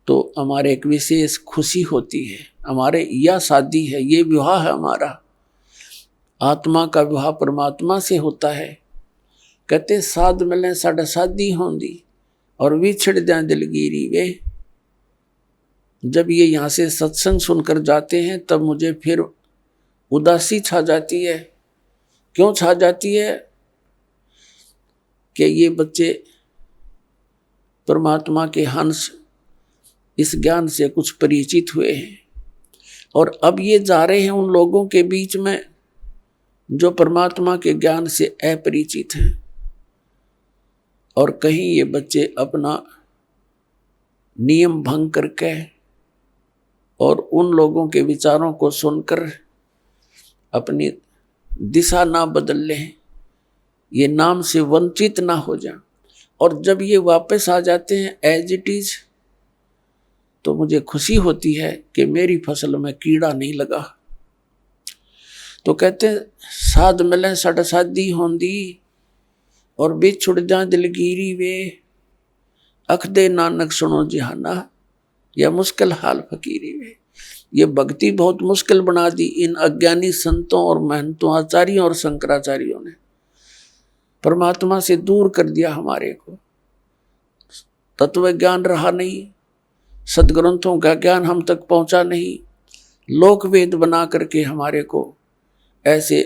तो हमारे एक विशेष खुशी होती है। हमारे यह शादी है, ये विवाह है हमारा, आत्मा का विवाह परमात्मा से होता है। कहते साध मिले साढ़े शादी होंदी और विछड़ जाए दिलगिरी वे। जब ये यहाँ से सत्संग सुनकर जाते हैं तब मुझे फिर उदासी छा जाती है। क्यों छा जाती है? कि ये बच्चे परमात्मा के हंस इस ज्ञान से कुछ परिचित हुए हैं और अब ये जा रहे हैं उन लोगों के बीच में जो परमात्मा के ज्ञान से अपरिचित हैं। और कहीं ये बच्चे अपना नियम भंग करके और उन लोगों के विचारों को सुनकर अपनी दिशा ना बदल लें, ये नाम से वंचित ना हो जाए। और जब ये वापस आ जाते हैं एज इट इज, तो मुझे खुशी होती है कि मेरी फसल में कीड़ा नहीं लगा। तो कहते हैं साध मिले साढ़े शादी होंदी और बिछुड़ जाए दिलगिरी वे, अख दे नानक सुनो जहाना या मुश्किल हाल फकीरी वे। ये भक्ति बहुत मुश्किल बना दी इन अज्ञानी संतों और महंतों, आचार्यों और शंकराचार्यों ने। परमात्मा से दूर कर दिया हमारे को, तत्व ज्ञान रहा नहीं, सदग्रंथों का ज्ञान हम तक पहुंचा नहीं, लोक वेद बना करके हमारे को ऐसे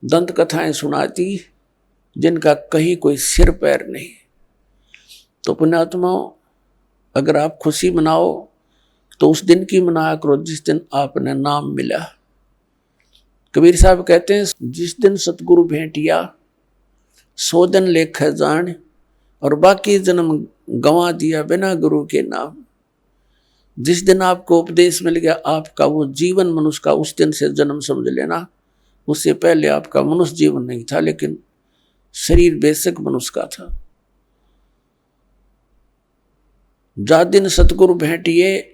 दंत कथाएं सुनाती जिनका कहीं कोई सिर पैर नहीं। तो पुण्यात्माओं, अगर आप खुशी मनाओ तो उस दिन की मनाया करो जिस दिन आपने नाम मिला। कबीर साहब कहते हैं जिस दिन सतगुरु भेंटिया सो दिन लेख जान और बाकी जन्म गंवा दिया बिना गुरु के नाम। जिस दिन आपको उपदेश मिल गया आपका वो जीवन मनुष्य का, उस दिन से जन्म समझ लेना। उससे पहले आपका मनुष्य जीवन नहीं था, लेकिन शरीर बेशक मनुष्य का था। जा दिन सतगुरु भेंटिए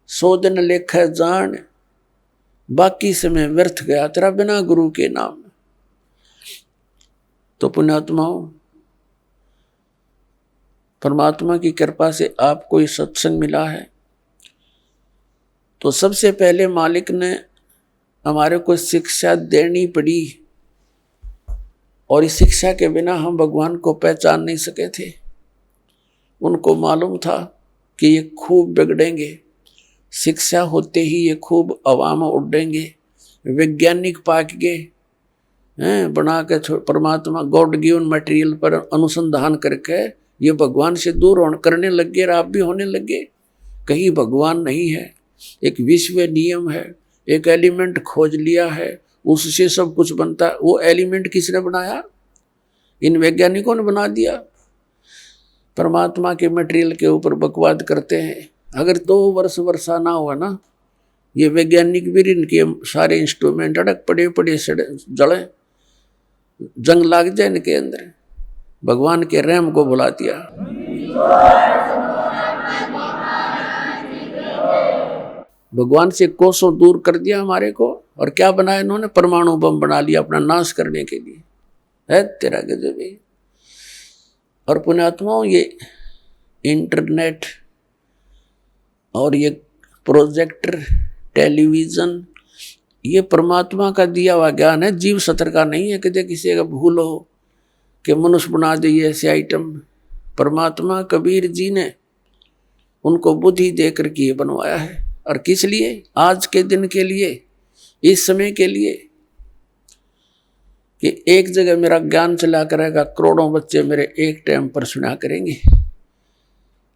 सो दिन लेख जान, बाकी समय व्यर्थ गया तेरा बिना गुरु के नाम। तो पुण्यात्माओं, परमात्मा की कृपा से आपको ये सत्संग मिला है, तो सबसे पहले मालिक ने हमारे को शिक्षा देनी पड़ी और इस शिक्षा के बिना हम भगवान को पहचान नहीं सके थे। उनको मालूम था कि ये खूब बिगड़ेंगे, शिक्षा होते ही ये खूब अवाम उड़ेंगे, वैज्ञानिक पाक गए हैं बना के परमात्मा गॉड गिवन मटेरियल पर अनुसंधान करके ये भगवान से दूर करने लग गए। आप भी होने लगे। कहीं भगवान नहीं है, एक विश्व नियम है, एक एलिमेंट खोज लिया है, उससे सब कुछ बनता है। वो एलिमेंट किसने बनाया? इन वैज्ञानिकों ने बना दिया। परमात्मा के मटेरियल के ऊपर बकवाद करते हैं। अगर 2 वर्ष वर्षा ना हुआ ना, ये वैज्ञानिक भी इनके सारे इंस्ट्रूमेंट अड़क पड़े जड़े, जंग लाग जाए इनके अंदर। भगवान के रहम को भुला दिया। भगवान से कोसों दूर कर दिया हमारे को। और क्या बनाया इन्होंने? परमाणु बम बना लिया अपना नाश करने के लिए। है तेरा गजब है। और पुण्यात्माओं, ये इंटरनेट और ये प्रोजेक्टर, टेलीविजन, ये परमात्मा का दिया हुआ ज्ञान है, जीव सत्र का नहीं है। कि किसी का भूल हो कि मनुष्य बना दे ऐसे आइटम। परमात्मा कबीर जी ने उनको बुद्धि देकर के ये बनवाया है। और किस लिए? आज के दिन के लिए, इस समय के लिए। कि एक जगह मेरा ज्ञान चला करेगा, करोड़ों बच्चे मेरे एक टाइम पर सुना करेंगे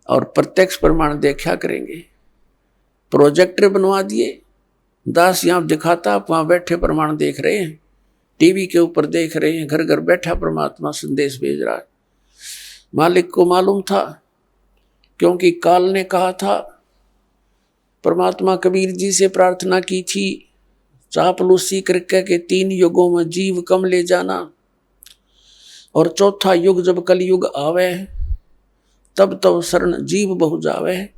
और प्रत्यक्ष प्रमाण देखा करेंगे। प्रोजेक्टर बनवा दिए, दास यहाँ दिखाता, आप वहां बैठे प्रमाण देख रहे हैं, टीवी के ऊपर देख रहे हैं, घर घर बैठा परमात्मा संदेश भेज रहा है। मालिक को मालूम था, क्योंकि काल ने कहा था, परमात्मा कबीर जी से प्रार्थना की थी, चापलूसी करके के 3 युगों में जीव कम ले जाना, और चौथा युग जब कलयुग आवे तब तब शरण जीव बहु जावे,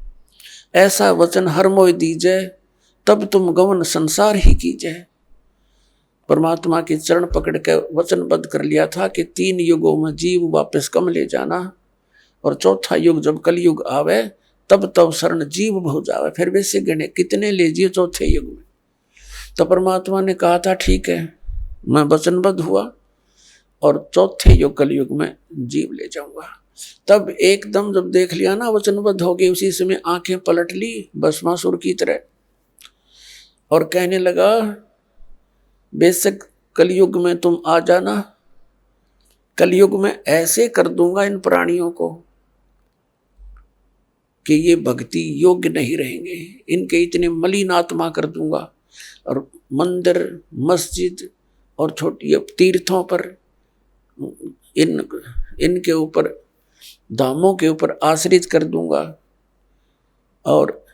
ऐसा वचन हर मोय दीजे, तब तुम गमन संसार ही कीजे। परमात्मा के चरण पकड़ के वचनबद्ध कर लिया था कि 3 युगों में जीव वापस कम ले जाना, और चौथा युग जब कलयुग आवे तब तब शरण जीव बहु जावे। फिर वैसे गणे कितने ले जिए चौथे युग में। तो परमात्मा ने कहा था ठीक है, मैं वचनबद्ध हुआ और चौथे युग कलयुग में जीव ले जाऊंगा। तब एकदम जब देख लिया ना वचनबद्ध हो गए, उसी समय आंखें पलट ली भस्मासुर की तरह, और कहने लगा बेशक कलयुग में तुम आ जाना, कलयुग में ऐसे कर दूंगा इन प्राणियों को कि ये भक्ति योग्य नहीं रहेंगे, इनके इतने मलिन आत्मा कर दूंगा, और मंदिर मस्जिद और छोटी तीर्थों पर इनके ऊपर धामों के ऊपर आश्रित कर दूंगा, और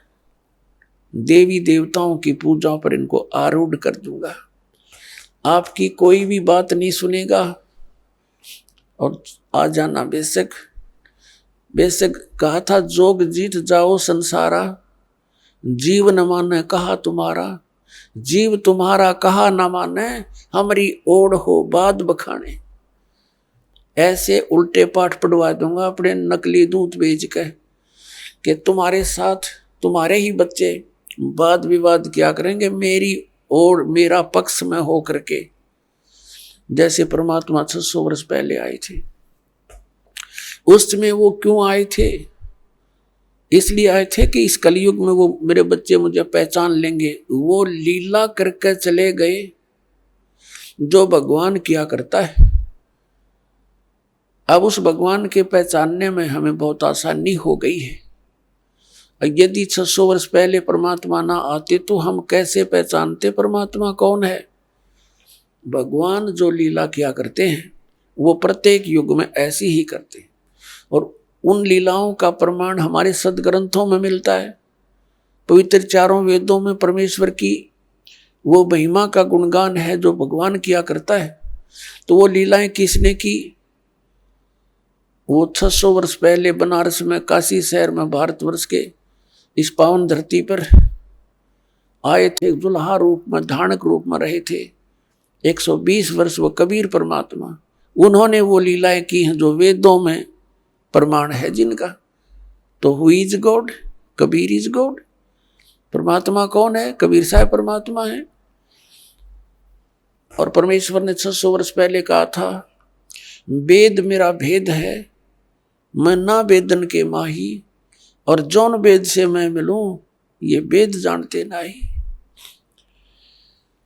देवी देवताओं की पूजा पर इनको आरूढ़ कर दूंगा। आपकी कोई भी बात नहीं सुनेगा, और आ जाना बेशक। बेशक कहा था जोग जीत जाओ संसारा, जीव न माने कहा तुम्हारा, जीव तुम्हारा कहा न माने, हमारी ओढ़ हो बाद बखाने। ऐसे उल्टे पाठ पढ़वा दूंगा अपने नकली दूत बेच के कि तुम्हारे साथ तुम्हारे ही बच्चे वाद विवाद क्या करेंगे मेरी ओर मेरा पक्ष में हो करके। जैसे परमात्मा 600 वर्ष पहले आए थे, उस समय वो क्यों आए थे? इसलिए आए थे कि इस कलयुग में वो मेरे बच्चे मुझे पहचान लेंगे। वो लीला करके चले गए जो भगवान किया करता है। अब उस भगवान के पहचानने में हमें बहुत आसानी हो गई है। यदि 600 वर्ष पहले परमात्मा ना आते तो हम कैसे पहचानते परमात्मा कौन है? भगवान जो लीला किया करते हैं वो प्रत्येक युग में ऐसी ही करते हैं, और उन लीलाओं का प्रमाण हमारे सदग्रंथों में मिलता है। पवित्र 4 वेदों में परमेश्वर की वो महिमा का गुणगान है जो भगवान किया करता है। तो वो लीलाएं किसने की? वो 600 वर्ष पहले बनारस में, काशी शहर में, भारतवर्ष के इस पावन धरती पर आए थे, दुल्हा रूप में, धानक रूप में रहे थे 120 वर्ष। वो कबीर परमात्मा, उन्होंने वो लीलाएं की हैं जो वेदों में प्रमाण है जिनका। तो who is God? Kabir is God. परमात्मा कौन है? कबीर साहब परमात्मा है। और परमेश्वर ने 600 वर्ष पहले कहा था, वेद मेरा भेद है, मैं ना वेदन के माही, और जौन वेद से मैं मिलूं ये वेद जानते नहीं।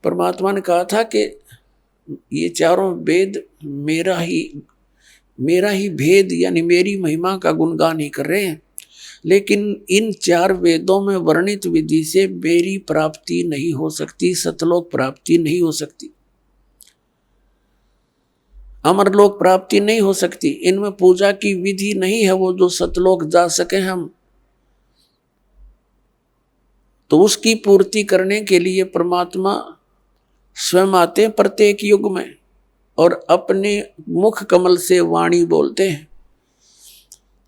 परमात्मा ने कहा था कि ये चारों वेद मेरा ही भेद यानी मेरी महिमा का गुणगान ही कर रहे हैं, लेकिन इन 4 वेदों में वर्णित विधि से मेरी प्राप्ति नहीं हो सकती, सतलोक प्राप्ति नहीं हो सकती, अमरलोक प्राप्ति नहीं हो सकती। इनमें पूजा की विधि नहीं है वो जो सतलोक जा सके हम। तो उसकी पूर्ति करने के लिए परमात्मा स्वयं आते हैं प्रत्येक युग में, और अपने मुख कमल से वाणी बोलते हैं।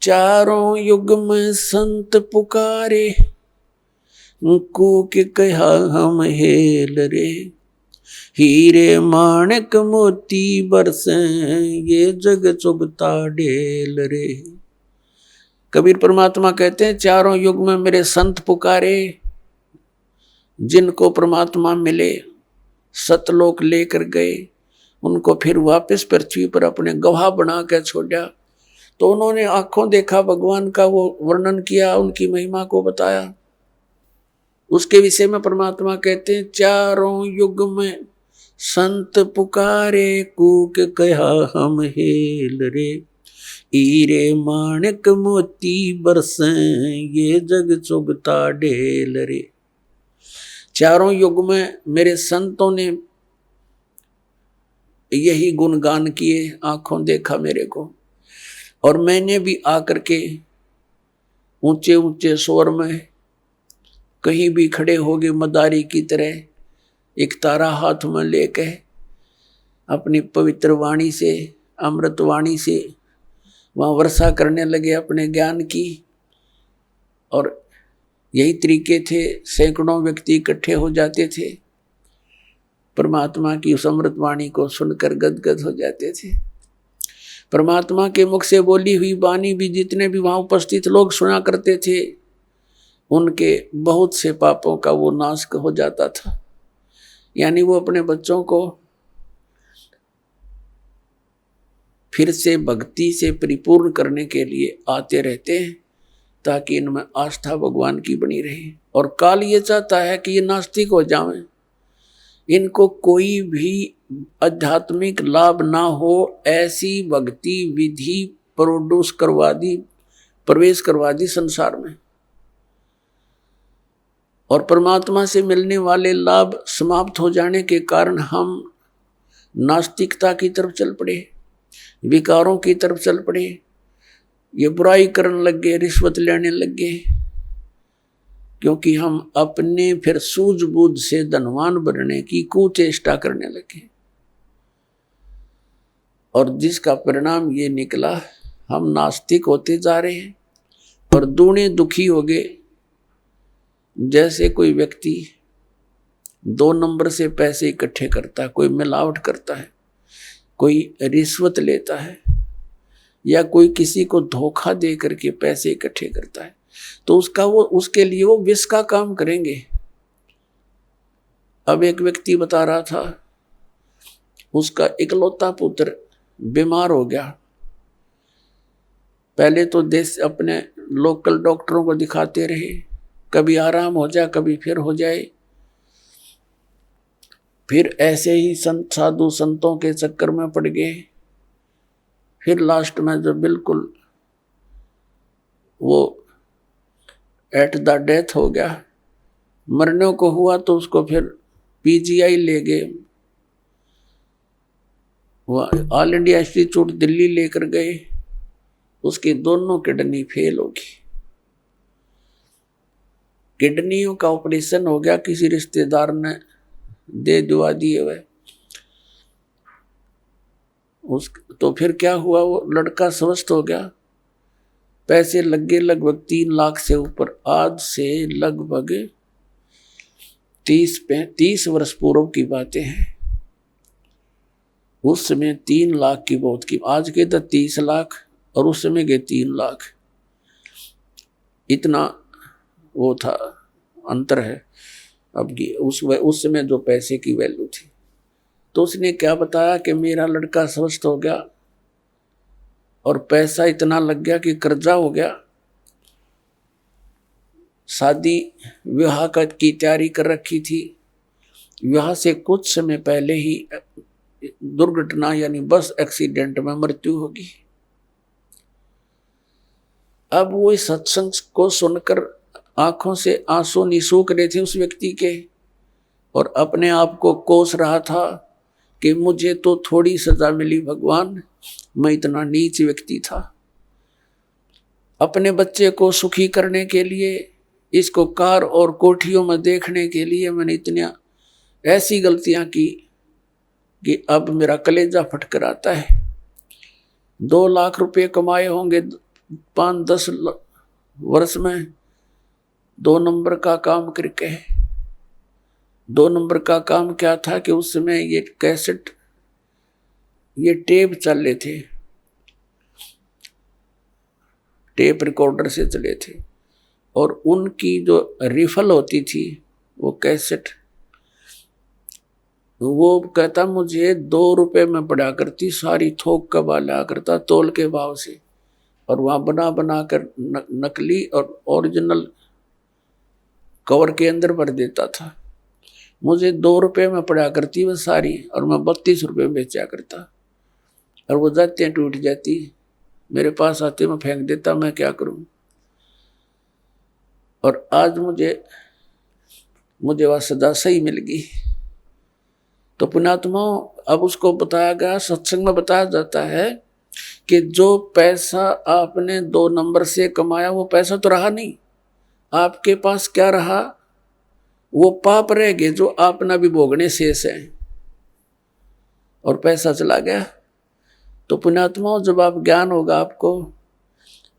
चारों युग में संत पुकारे, कूक कहा हम हेल रे, हीरे माणक मोती बरसे, ये जग चुगता ढेल रे। कबीर परमात्मा कहते हैं चारों युग में मेरे संत पुकारे, जिनको परमात्मा मिले, सतलोक लेकर गए, उनको फिर वापस पृथ्वी पर अपने गवाह बना कर छोड़ा। तो उन्होंने आंखों देखा भगवान का, वो वर्णन किया, उनकी महिमा को बताया। उसके विषय में परमात्मा कहते हैं चारों युग में संत पुकारे कूक कहा हम हेल रे, हीरे माणिक मोती बरसें ये जग चुभता ढेल रे। चारों युग में मेरे संतों ने यही गुणगान किए, आंखों देखा मेरे को, और मैंने भी आकर के ऊंचे ऊंचे स्वर में कहीं भी खड़े हो गए मदारी की तरह, एक तारा हाथ में लेके अपनी पवित्र वाणी से, अमृत वाणी से वहाँ वर्षा करने लगे अपने ज्ञान की। और यही तरीके थे, सैकड़ों व्यक्ति इकट्ठे हो जाते थे, परमात्मा की उस अमृत वाणी को सुनकर गदगद हो जाते थे। परमात्मा के मुख से बोली हुई वाणी भी जितने भी वहाँ उपस्थित लोग सुना करते थे, उनके बहुत से पापों का वो नाश हो जाता था। यानी वो अपने बच्चों को फिर से भक्ति से परिपूर्ण करने के लिए आते रहते हैं, ताकि इनमें आस्था भगवान की बनी रहे। और काल ये चाहता है कि ये नास्तिक हो जाएं, इनको कोई भी आध्यात्मिक लाभ ना हो, ऐसी भक्ति विधि प्रवेश करवा दी संसार में, और परमात्मा से मिलने वाले लाभ समाप्त हो जाने के कारण हम नास्तिकता की तरफ चल पड़े, विकारों की तरफ चल पड़े, ये बुराई करने लग गए, रिश्वत लेने लग गए, क्योंकि हम अपने फिर सूझबूझ से धनवान बनने की कुचेष्टा करने लगे। और जिसका परिणाम ये निकला, हम नास्तिक होते जा रहे हैं और दूने दुखी हो गए। जैसे कोई व्यक्ति 2 नंबर से पैसे इकट्ठे करता है, कोई मिलावट करता है, कोई रिश्वत लेता है, या कोई किसी को धोखा दे करके पैसे इकट्ठे करता है, तो उसके लिए वो विष का काम करेंगे। अब एक व्यक्ति बता रहा था, उसका इकलौता पुत्र बीमार हो गया। पहले तो देश अपने लोकल डॉक्टरों को दिखाते रहे, कभी आराम हो जाए, कभी फिर हो जाए। फिर ऐसे ही संत साधु संतों के चक्कर में पड़ गए। फिर लास्ट में जब बिल्कुल वो एट द डेथ हो गया, मरने को हुआ, तो उसको फिर पीजीआई ले गए, वो ऑल इंडिया इंस्टीट्यूट दिल्ली लेकर गए। उसकी दोनों किडनी फेल होगी। किडनियों का ऑपरेशन हो गया, किसी रिश्तेदार ने दे दुआ दिए हुए। तो फिर क्या हुआ, वो लड़का स्वस्थ हो गया। पैसे लग गए लगभग 3 लाख से ऊपर। आज से लगभग 30 वर्ष पूर्व की बातें हैं। उस समय 3 लाख की बहुत की, आज के तो 30 लाख और उस समय के 3 लाख, इतना वो था, अंतर है अब की उस समय जो पैसे की वैल्यू थी। तो उसने क्या बताया कि मेरा लड़का स्वस्थ हो गया और पैसा इतना लग गया कि कर्जा हो गया। शादी विवाह की तैयारी कर रखी थी, विवाह से कुछ समय पहले ही दुर्घटना यानी बस एक्सीडेंट में मृत्यु होगी। अब वो इस सत्संग को सुनकर आंखों से आंसू निसूख रहे थे उस व्यक्ति के, और अपने आप को कोस रहा था कि मुझे तो थोड़ी सजा मिली भगवान, मैं इतना नीच व्यक्ति था। अपने बच्चे को सुखी करने के लिए, इसको कार और कोठियों में देखने के लिए मैंने इतनी ऐसी गलतियां की कि अब मेरा कलेजा फटकर आता है। 2 लाख रुपए कमाए होंगे 5-10 वर्ष में, 2 नंबर का काम करके। 2 नंबर का काम क्या था कि उस समय ये कैसेट, ये टेप चल रहे थे, टेप रिकॉर्डर से चले थे, और उनकी जो रिफल होती थी वो कैसेट, वो कहता मुझे 2 रुपए में पड़ा करती, सारी थोक का बाला करता तोल के भाव से, और वहाँ बना कर नकली और ओरिजिनल कवर के अंदर भर देता था। मुझे 2 रुपये में पड़ा करती वह सारी, और मैं 32 रुपये में बेचा करता, और वो जाते टूट जाती, मेरे पास आते मैं फेंक देता, मैं क्या करूं। और आज मुझे वह सजा सही मिल गई। तो पुण्यात्मा, अब उसको बताया गया, सत्संग में बताया जाता है कि जो पैसा आपने 2 नंबर से कमाया वो पैसा तो रहा नहीं, आपके पास क्या रहा, वो पाप रह गए जो आपना भी भोगने शेष है, और पैसा चला गया। तो पुण्यात्मा, जब आप ज्ञान होगा आपको,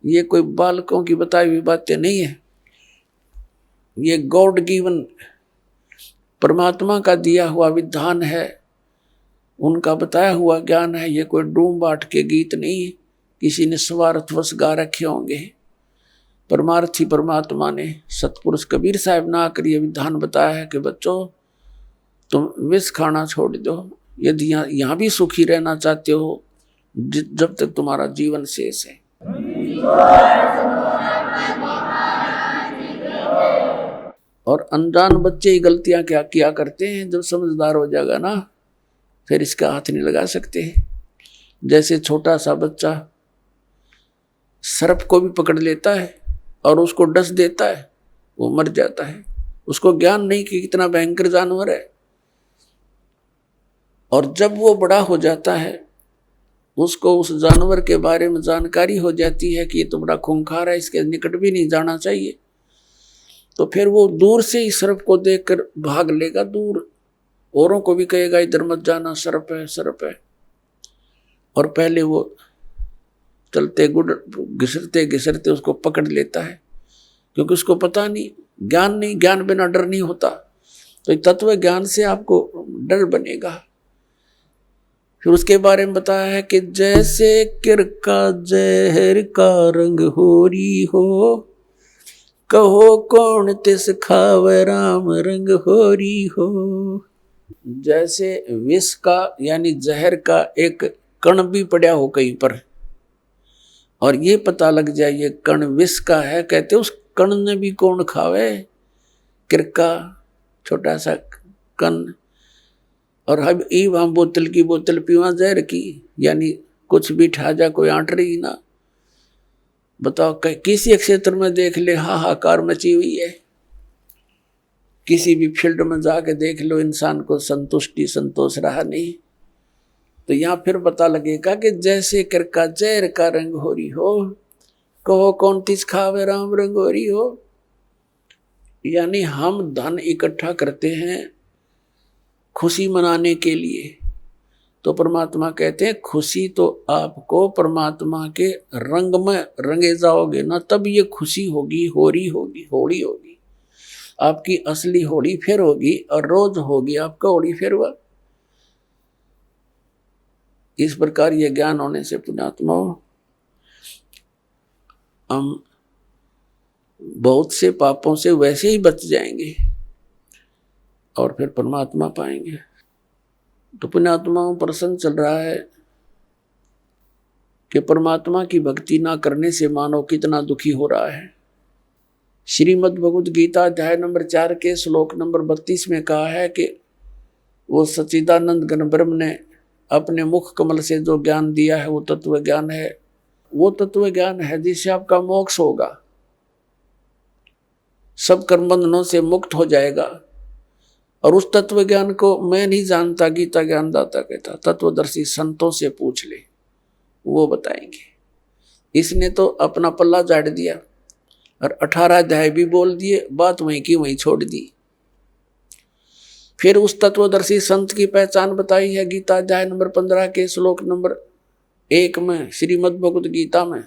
ये कोई बालकों की बताई हुई बातें नहीं है, ये गॉड गिवन परमात्मा का दिया हुआ विधान है, उनका बताया हुआ ज्ञान है। ये कोई डूम बाट के गीत नहीं किसी ने स्वार्थवश गा रखे होंगे। परमार्थी परमात्मा ने, सतपुरुष कबीर साहब ने आकर ये विधान बताया है कि बच्चों तुम विष खाना छोड़ दो, यदि यहाँ भी सुखी रहना चाहते हो जब तक तुम्हारा जीवन शेष है। और अनजान बच्चे ही गलतियां क्या किया करते हैं, जब समझदार हो जाएगा ना फिर इसका हाथ नहीं लगा सकते। जैसे छोटा सा बच्चा सर्प को भी पकड़ लेता है और उसको डस देता है, वो मर जाता है, उसको ज्ञान नहीं कि कितना भयंकर जानवर है। और जब वो बड़ा हो जाता है, उसको उस जानवर के बारे में जानकारी हो जाती है कि ये तो बड़ा खूंखार है, इसके निकट भी नहीं जाना चाहिए, तो फिर वो दूर से ही सर्प को देखकर भाग लेगा दूर, औरों को भी कहेगा इधर मत जाना, सर्प है सर्प है। और पहले वो चलते घिसरते घिसरते उसको पकड़ लेता है, क्योंकि उसको पता नहीं, ज्ञान नहीं, ज्ञान बिना डर नहीं होता। तो तत्व ज्ञान से आपको डर बनेगा। फिर उसके बारे में बताया है कि जैसे किरका जहर का रंग होरी हो, कहो कौन तिस खावे राम रंग होरी हो। जैसे विष का यानी जहर का एक कण भी पड़ा हो कहीं पर, और ये पता लग जाए ये कण विष का है, कहते उस कण ने भी कौन खावे, किरका छोटा सा कण। और हम बोतल की बोतल पीवा जहर की, यानी कुछ भी ठा जा कोई आंट रही ना। बताओ किसी क्षेत्र में देख ले हाहाकार मची हुई है, किसी भी फील्ड में जाके देख लो इंसान को संतोष रहा नहीं। तो यहाँ फिर पता लगेगा कि जैसे किरका जहर का रंग होरी हो, कहो कौन तिस खावे राम रंग होरी हो। यानी हम धन इकट्ठा करते हैं खुशी मनाने के लिए, तो परमात्मा कहते हैं खुशी तो आपको परमात्मा के रंग में रंगे जाओगे ना, तब ये खुशी होगी, होली होगी, आपकी असली होली फिर होगी, और रोज होगी आपका होली फिर हुआ। इस प्रकार ये ज्ञान होने से पुण्यात्मा हम बहुत से पापों से वैसे ही बच जाएंगे और फिर परमात्मा पाएंगे। तो पुण्यात्माओं प्रसंग चल रहा है कि परमात्मा की भक्ति ना करने से मानव कितना दुखी हो रहा है। श्रीमद् भगवद गीता अध्याय नंबर 4 के श्लोक नंबर 32 में कहा है कि वो सच्चिदानंद घन ब्रह्म ने अपने मुख कमल से जो ज्ञान दिया है वो तत्व ज्ञान है। वो तत्व ज्ञान है जिससे आपका मोक्ष होगा, सब कर्म बंधनों से मुक्त हो जाएगा। और उस तत्व ज्ञान को मैं नहीं जानता, गीता ज्ञानदाता कहता, तत्वदर्शी संतों से पूछ ले, वो बताएंगे। इसने तो अपना पल्ला झाड़ दिया और 18 अध्याय भी बोल दिए, बात वहीं की वहीं छोड़ दी। फिर उस तत्वदर्शी संत की पहचान बताई है गीता अध्याय नंबर 15 के श्लोक नंबर 1 में श्रीमद् भगवद गीता में,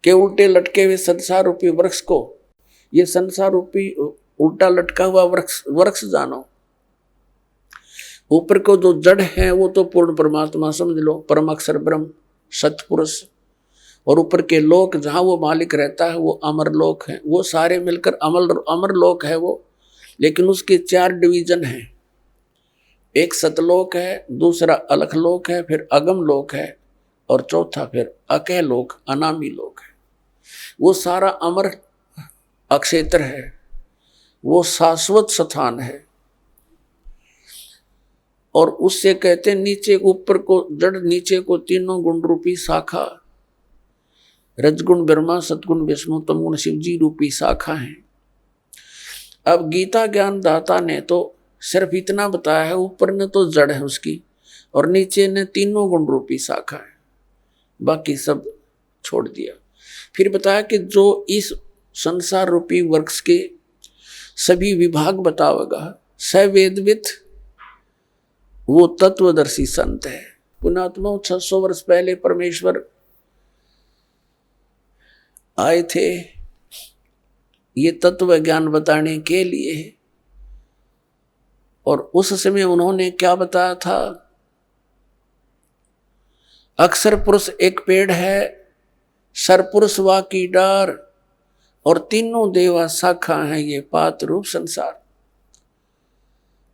के उल्टे लटके हुए संसार रूपी वृक्ष को, ये संसार रूपी उल्टा लटका हुआ वृक्ष जानो। ऊपर को जो जड़ है वो तो पूर्ण परमात्मा समझ लो, परम अक्षर ब्रह्म सतपुरुष। और ऊपर के लोक जहाँ वो मालिक रहता है वो अमर लोक है, वो सारे मिलकर अमर लोक है वो। लेकिन उसके 4 डिवीजन हैं, एक सतलोक है, दूसरा अलख लोक है, फिर अगम लोक है, और चौथा फिर अकह लोक अनामी लोक है। वो सारा अमर अक्षेत्र है, वो शाश्वत स्थान है, और उससे कहते नीचे ऊपर को जड़, नीचे को तीनों गुण रूपी शाखा, रजगुण ब्रह्मा, सतगुण विष्णु, तमगुण शिव जी रूपी शाखा है। अब गीता ज्ञान दाता ने तो सिर्फ इतना बताया है, ऊपर ने तो जड़ है उसकी और नीचे ने तीनों गुण रूपी शाखा है, बाकी सब छोड़ दिया। फिर बताया कि जो इस संसार रूपी वृक्ष के सभी विभाग बतावेगा, स वेदविद, वो तत्वदर्शी संत है। पुणात्मा 600 वर्ष पहले परमेश्वर आए थे ये तत्व ज्ञान बताने के लिए, और उस समय उन्होंने क्या बताया था? अक्षर पुरुष एक पेड़ है, सरपुरुष वा की डार, और तीनों देवा शाखा है ये पात रूप संसार।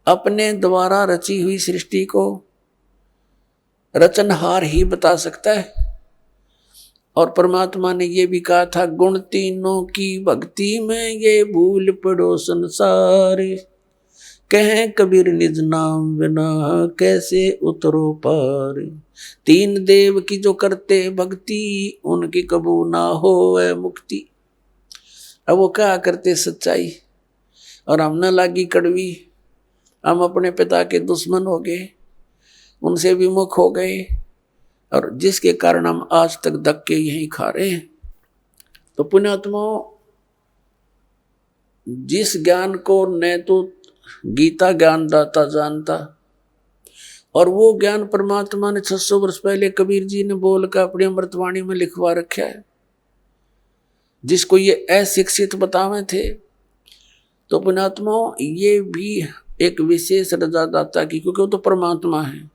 अपने द्वारा रची हुई सृष्टि को रचनहार ही बता सकता है। और परमात्मा ने ये भी कहा था, गुण तीनों की भक्ति में ये भूल पड़ो संसार, कहें कबीर निज नाम बिना कैसे उतरो पार। तीन देव की जो करते भक्ति, उनकी कबू ना होवे मुक्ति। अब वो क्या करते सच्चाई, और हम न लागी कड़वी, हम अपने पिता के दुश्मन हो गए, उनसे विमुख हो गए, और जिसके कारण हम आज तक धक्के यहीं खा रहे हैं। तो पुण्यात्माओं, जिस ज्ञान को न तो गीता ज्ञान दाता जानता, और वो ज्ञान परमात्मा ने 600 वर्ष पहले कबीर जी ने बोल कर अपनी अमृतवाणी में लिखवा रखा है, जिसको ये अशिक्षित बतावे थे। तो पुण्यात्माओं, ये भी एक विशेष रजादाता की, क्योंकि वो तो परमात्मा है,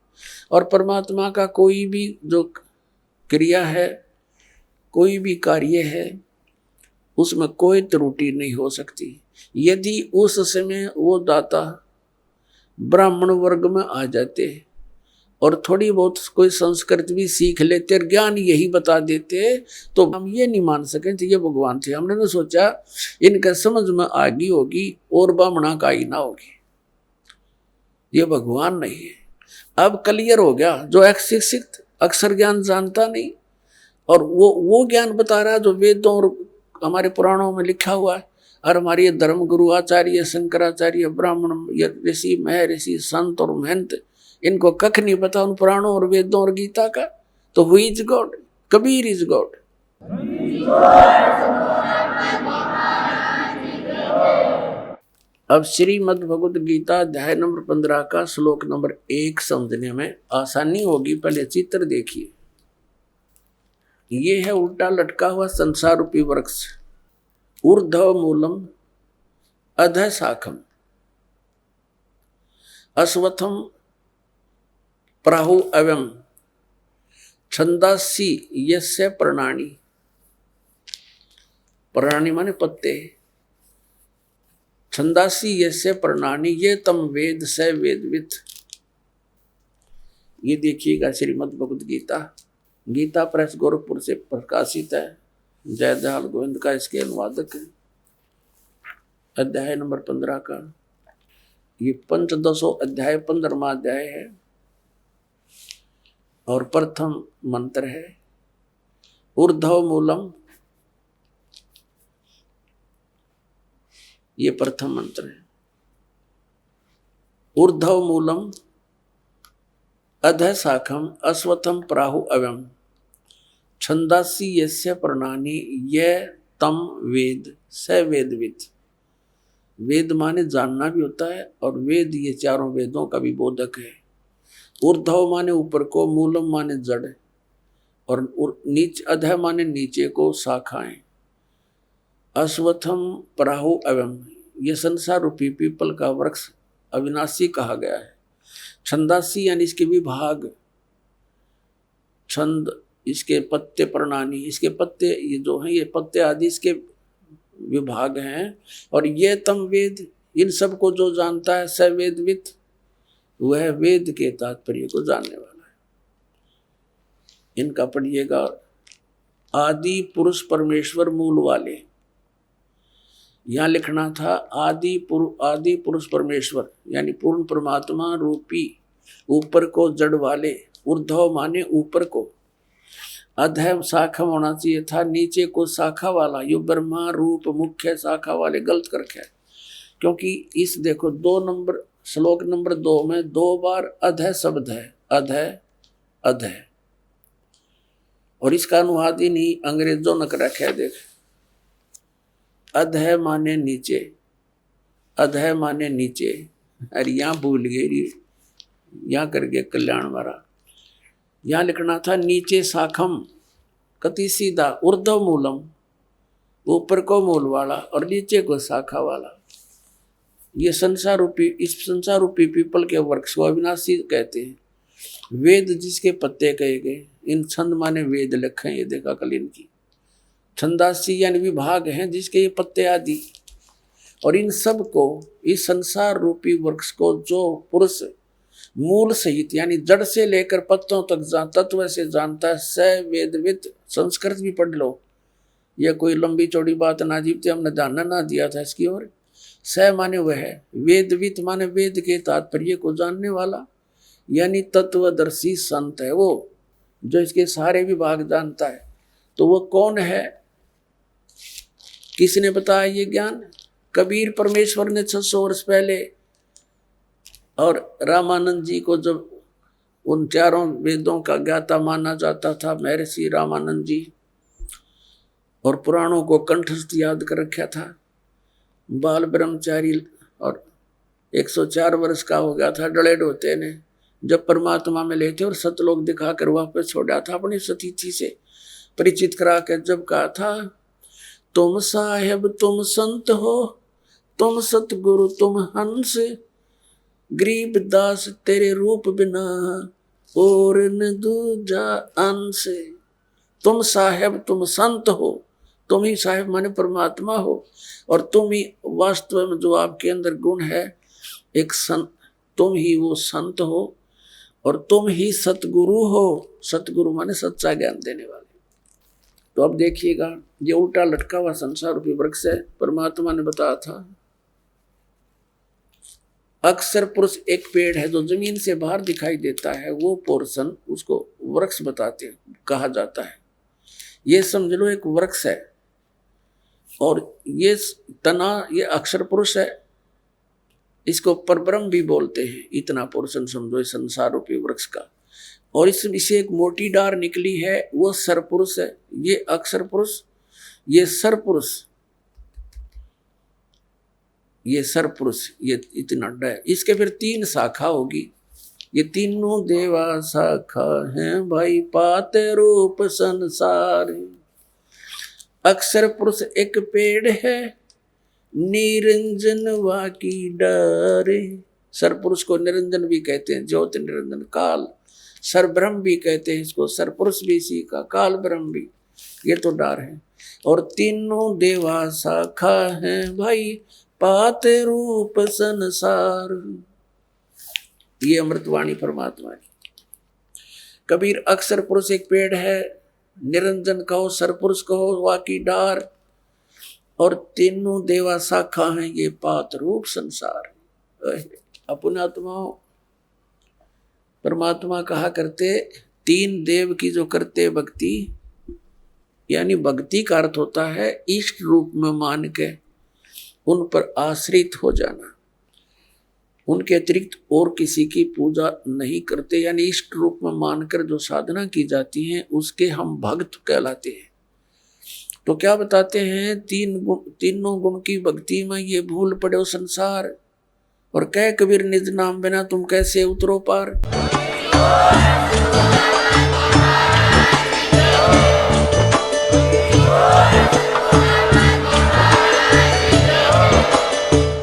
और परमात्मा का कोई भी जो क्रिया है, कोई भी कार्य है, उसमें कोई त्रुटि नहीं हो सकती। यदि उस समय वो दाता ब्राह्मण वर्ग में आ जाते और थोड़ी बहुत कोई संस्कृत भी सीख लेते और ज्ञान यही बता देते, तो हम ये नहीं मान सकें कि ये भगवान थे। हमने तो सोचा इनका समझ में आ गई होगी और ब्राह्मणा का ही ना होगी, ये भगवान नहीं है। अब क्लियर हो गया, जो अशिक्षित अक्षर ज्ञान जानता नहीं, और वो ज्ञान बता रहा जो वेदों और हमारे पुराणों में लिखा हुआ है। और हमारे ये धर्म गुरु आचार्य शंकराचार्य ब्राह्मण ये ऋषि महर्षि संत और महंत, इनको कख नहीं पता उन पुराणों और वेदों और गीता का। तो who is God? Kabir is God. अब श्रीमद् भगवद गीता अध्याय नंबर 15 का श्लोक नंबर 1 समझने में आसानी होगी। पहले चित्र देखिए, ये है उल्टा लटका हुआ संसार रूपी वृक्ष। ऊर्ध्व मूलम अधः शाखम अश्वत्थम प्राहु अवम छंदासी यस्य प्रणानी। प्रणानी माने पत्ते। छंदासी यस्य प्रणानी ये तम वेद स वेदविद। ये देखिएगा श्रीमद् भगवद गीता, गीता प्रेस गोरखपुर से प्रकाशित है। जय दयाल गोविंद का इसके अनुवादक है। अध्याय नंबर 15 का ये पंचदशो अध्याय 15वां अध्याय है और प्रथम मंत्र है। ऊर्ध्व मूलम, ये प्रथम मंत्र है। ऊर्ध्व मूलम अधः शाखम अश्वत्थम प्राहु अवम छंदासी यस्य प्रणानी यह तम वेद स वेदविद। वेद माने जानना भी होता है, और वेद ये चारों वेदों का भी बोधक है। ऊर्ध्व माने ऊपर को, मूलम माने जड़, और नीच अधः माने नीचे को, शाखाएं। अश्वत्थम प्राहु अवम, ये संसार रूपी पीपल का वृक्ष अविनाशी कहा गया है। छंदासी यानी इसके विभाग, छंद इसके पत्ते, प्रणानी इसके पत्ते, ये जो हैं ये पत्ते आदि इसके विभाग हैं। और ये तम वेद, इन सब को जो जानता है स वेदविद, वह वेद के तात्पर्य को जानने वाला है। इनका पढ़िएगा। आदि पुरुष परमेश्वर मूल वाले, यहाँ लिखना था आदि पुरुष परमेश्वर, यानी पूर्ण परमात्मा रूपी ऊपर को जड़ वाले, ऊर्ध्व माने ऊपर को, अधः शाखा होना चाहिए था, नीचे को शाखा वाला। यो ब्रह्मा रूप मुख्य शाखा वाले गलत कर रखा है, क्योंकि इस देखो 2 नंबर श्लोक नंबर 2 में 2 बार अधः शब्द है, अधः अधः, और इसका अनुवाद ही नहीं अंग्रेजों ने कर रखा है। देख, अधः माने नीचे, अधः माने नीचे, अरे यहाँ भूल गए, यहाँ करके कल्याण मारा। यहाँ लिखना था नीचे शाखम, कति सीधा, ऊर्ध्व मूलम, ऊपर को मूल वाला और नीचे को शाखा वाला। ये संसार रूपी, इस संसार रूपी पीपल के वृक्ष को अविनाशी कहते हैं। वेद जिसके पत्ते कहे गए, इन छंद माने वेद लिखे, ये देखा कल इनकी छंदासी यानी विभाग हैं जिसके ये पत्ते आदि, और इन सब को, इस संसार रूपी वृक्ष को जो पुरुष मूल सहित यानी जड़ से लेकर पत्तों तक तत्व से जानता है, स वेदवित। संस्कृत भी पढ़ लो, यह कोई लंबी चौड़ी बात ना जीवते, हमने ध्यान ना दिया था इसकी ओर। स माने वह है, वेदवित माने वेद के तात्पर्य को जानने वाला, यानी तत्वदर्शी संत है वो, जो इसके सारे विभाग जानता है। तो वो कौन है, किसने बताया ये ज्ञान? कबीर परमेश्वर ने 600 वर्ष पहले, और रामानंद जी को जब उन 4 वेदों का ज्ञाता माना जाता था महर्षि रामानंद जी, और पुराणों को कंठस्थ याद कर रखा था। बाल ब्रह्मचारी और 104 वर्ष का हो गया था डले डोते ने, जब परमात्मा में लेते और सतलोक दिखाकर वापस छोड़ा था, अपनी सतीथि से परिचित करा कर जब कहा था, तुम साहेब तुम संत हो, तुम सतगुरु तुम हंस, गरीब दास तेरे रूप बिना और न दूजा अंश। तुम साहेब तुम संत हो, तुम ही साहेब माने परमात्मा हो, और तुम ही वास्तव में जो आपके अंदर गुण है एक संत, तुम ही वो संत हो, और तुम ही सतगुरु हो। सतगुरु माने सच्चा ज्ञान देने वाले। तो अब देखिएगा, ये उल्टा लटका हुआ संसार रूपी वृक्ष है। परमात्मा ने बताया था, अक्सर पुरुष एक पेड़ है जो जमीन से बाहर दिखाई देता है, वो पोर्शन उसको वृक्ष बताते हैं, कहा जाता है। ये समझ लो एक वृक्ष है, और ये तना, ये अक्षर पुरुष है, इसको परब्रह्म भी बोलते हैं। इतना पोर्शन समझो इस संसार रूपी वृक्ष का, और इससे एक मोटी डार निकली है, वो सरपुरुष है। ये अक्षर पुरुष, ये सरपुरुष, ये सरपुरुष, ये इतना है। इसके फिर 3 शाखा होगी। ये तीनों देवा शाखा हैं भाई, पाते रूप संसार। अक्षर पुरुष एक पेड़ है, निरंजन वाकी डारे। सरपुरुष को निरंजन भी कहते हैं, ज्योत निरंजन काल। सरब्रह्म भी कहते हैं इसको, सरपुरुष भी इसी का, काल ब्रह्म भी। ये तो डार है। और तीनों देवा शाखा हैं भाई, पाते रूप संसार। ये अमृतवाणी परमात्मा की। कबीर अक्षर पुरुष एक पेड़ है, निरंजन कहो, सरपुरुष कहो, वाकी डार, और तीनों देवा शाखा हैं, ये पात रूप संसार। अपनात्माओं, परमात्मा कहा करते, 3 देव की जो करते भक्ति, यानी भक्ति का अर्थ होता है इष्ट रूप में मान के उन पर आश्रित हो जाना, उनके अतिरिक्त और किसी की पूजा नहीं करते, यानी इष्ट रूप में मानकर जो साधना की जाती है उसके हम भक्त कहलाते हैं। तो क्या बताते हैं, तीनों गुण की भक्ति में ये भूल पड़े संसार, और कह कबीर निज नाम बिना तुम कैसे उतरो पार।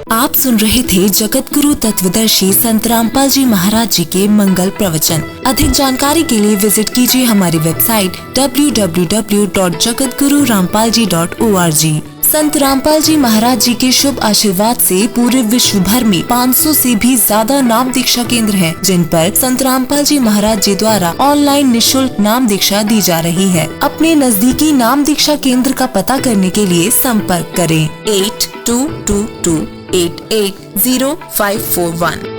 आप सुन रहे थे जगत गुरु तत्वदर्शी संत रामपाल जी महाराज जी के मंगल प्रवचन। अधिक जानकारी के लिए विजिट कीजिए हमारी वेबसाइट www.jagatgururampalji.org। संत रामपाल जी महाराज जी के शुभ आशीर्वाद से पूरे विश्व भर में 500 से भी ज्यादा नाम दीक्षा केंद्र हैं, जिन पर संत रामपाल जी महाराज जी द्वारा ऑनलाइन निःशुल्क नाम दीक्षा दी जा रही है। अपने नजदीकी नाम दीक्षा केंद्र का पता करने के लिए संपर्क करें 8222880541।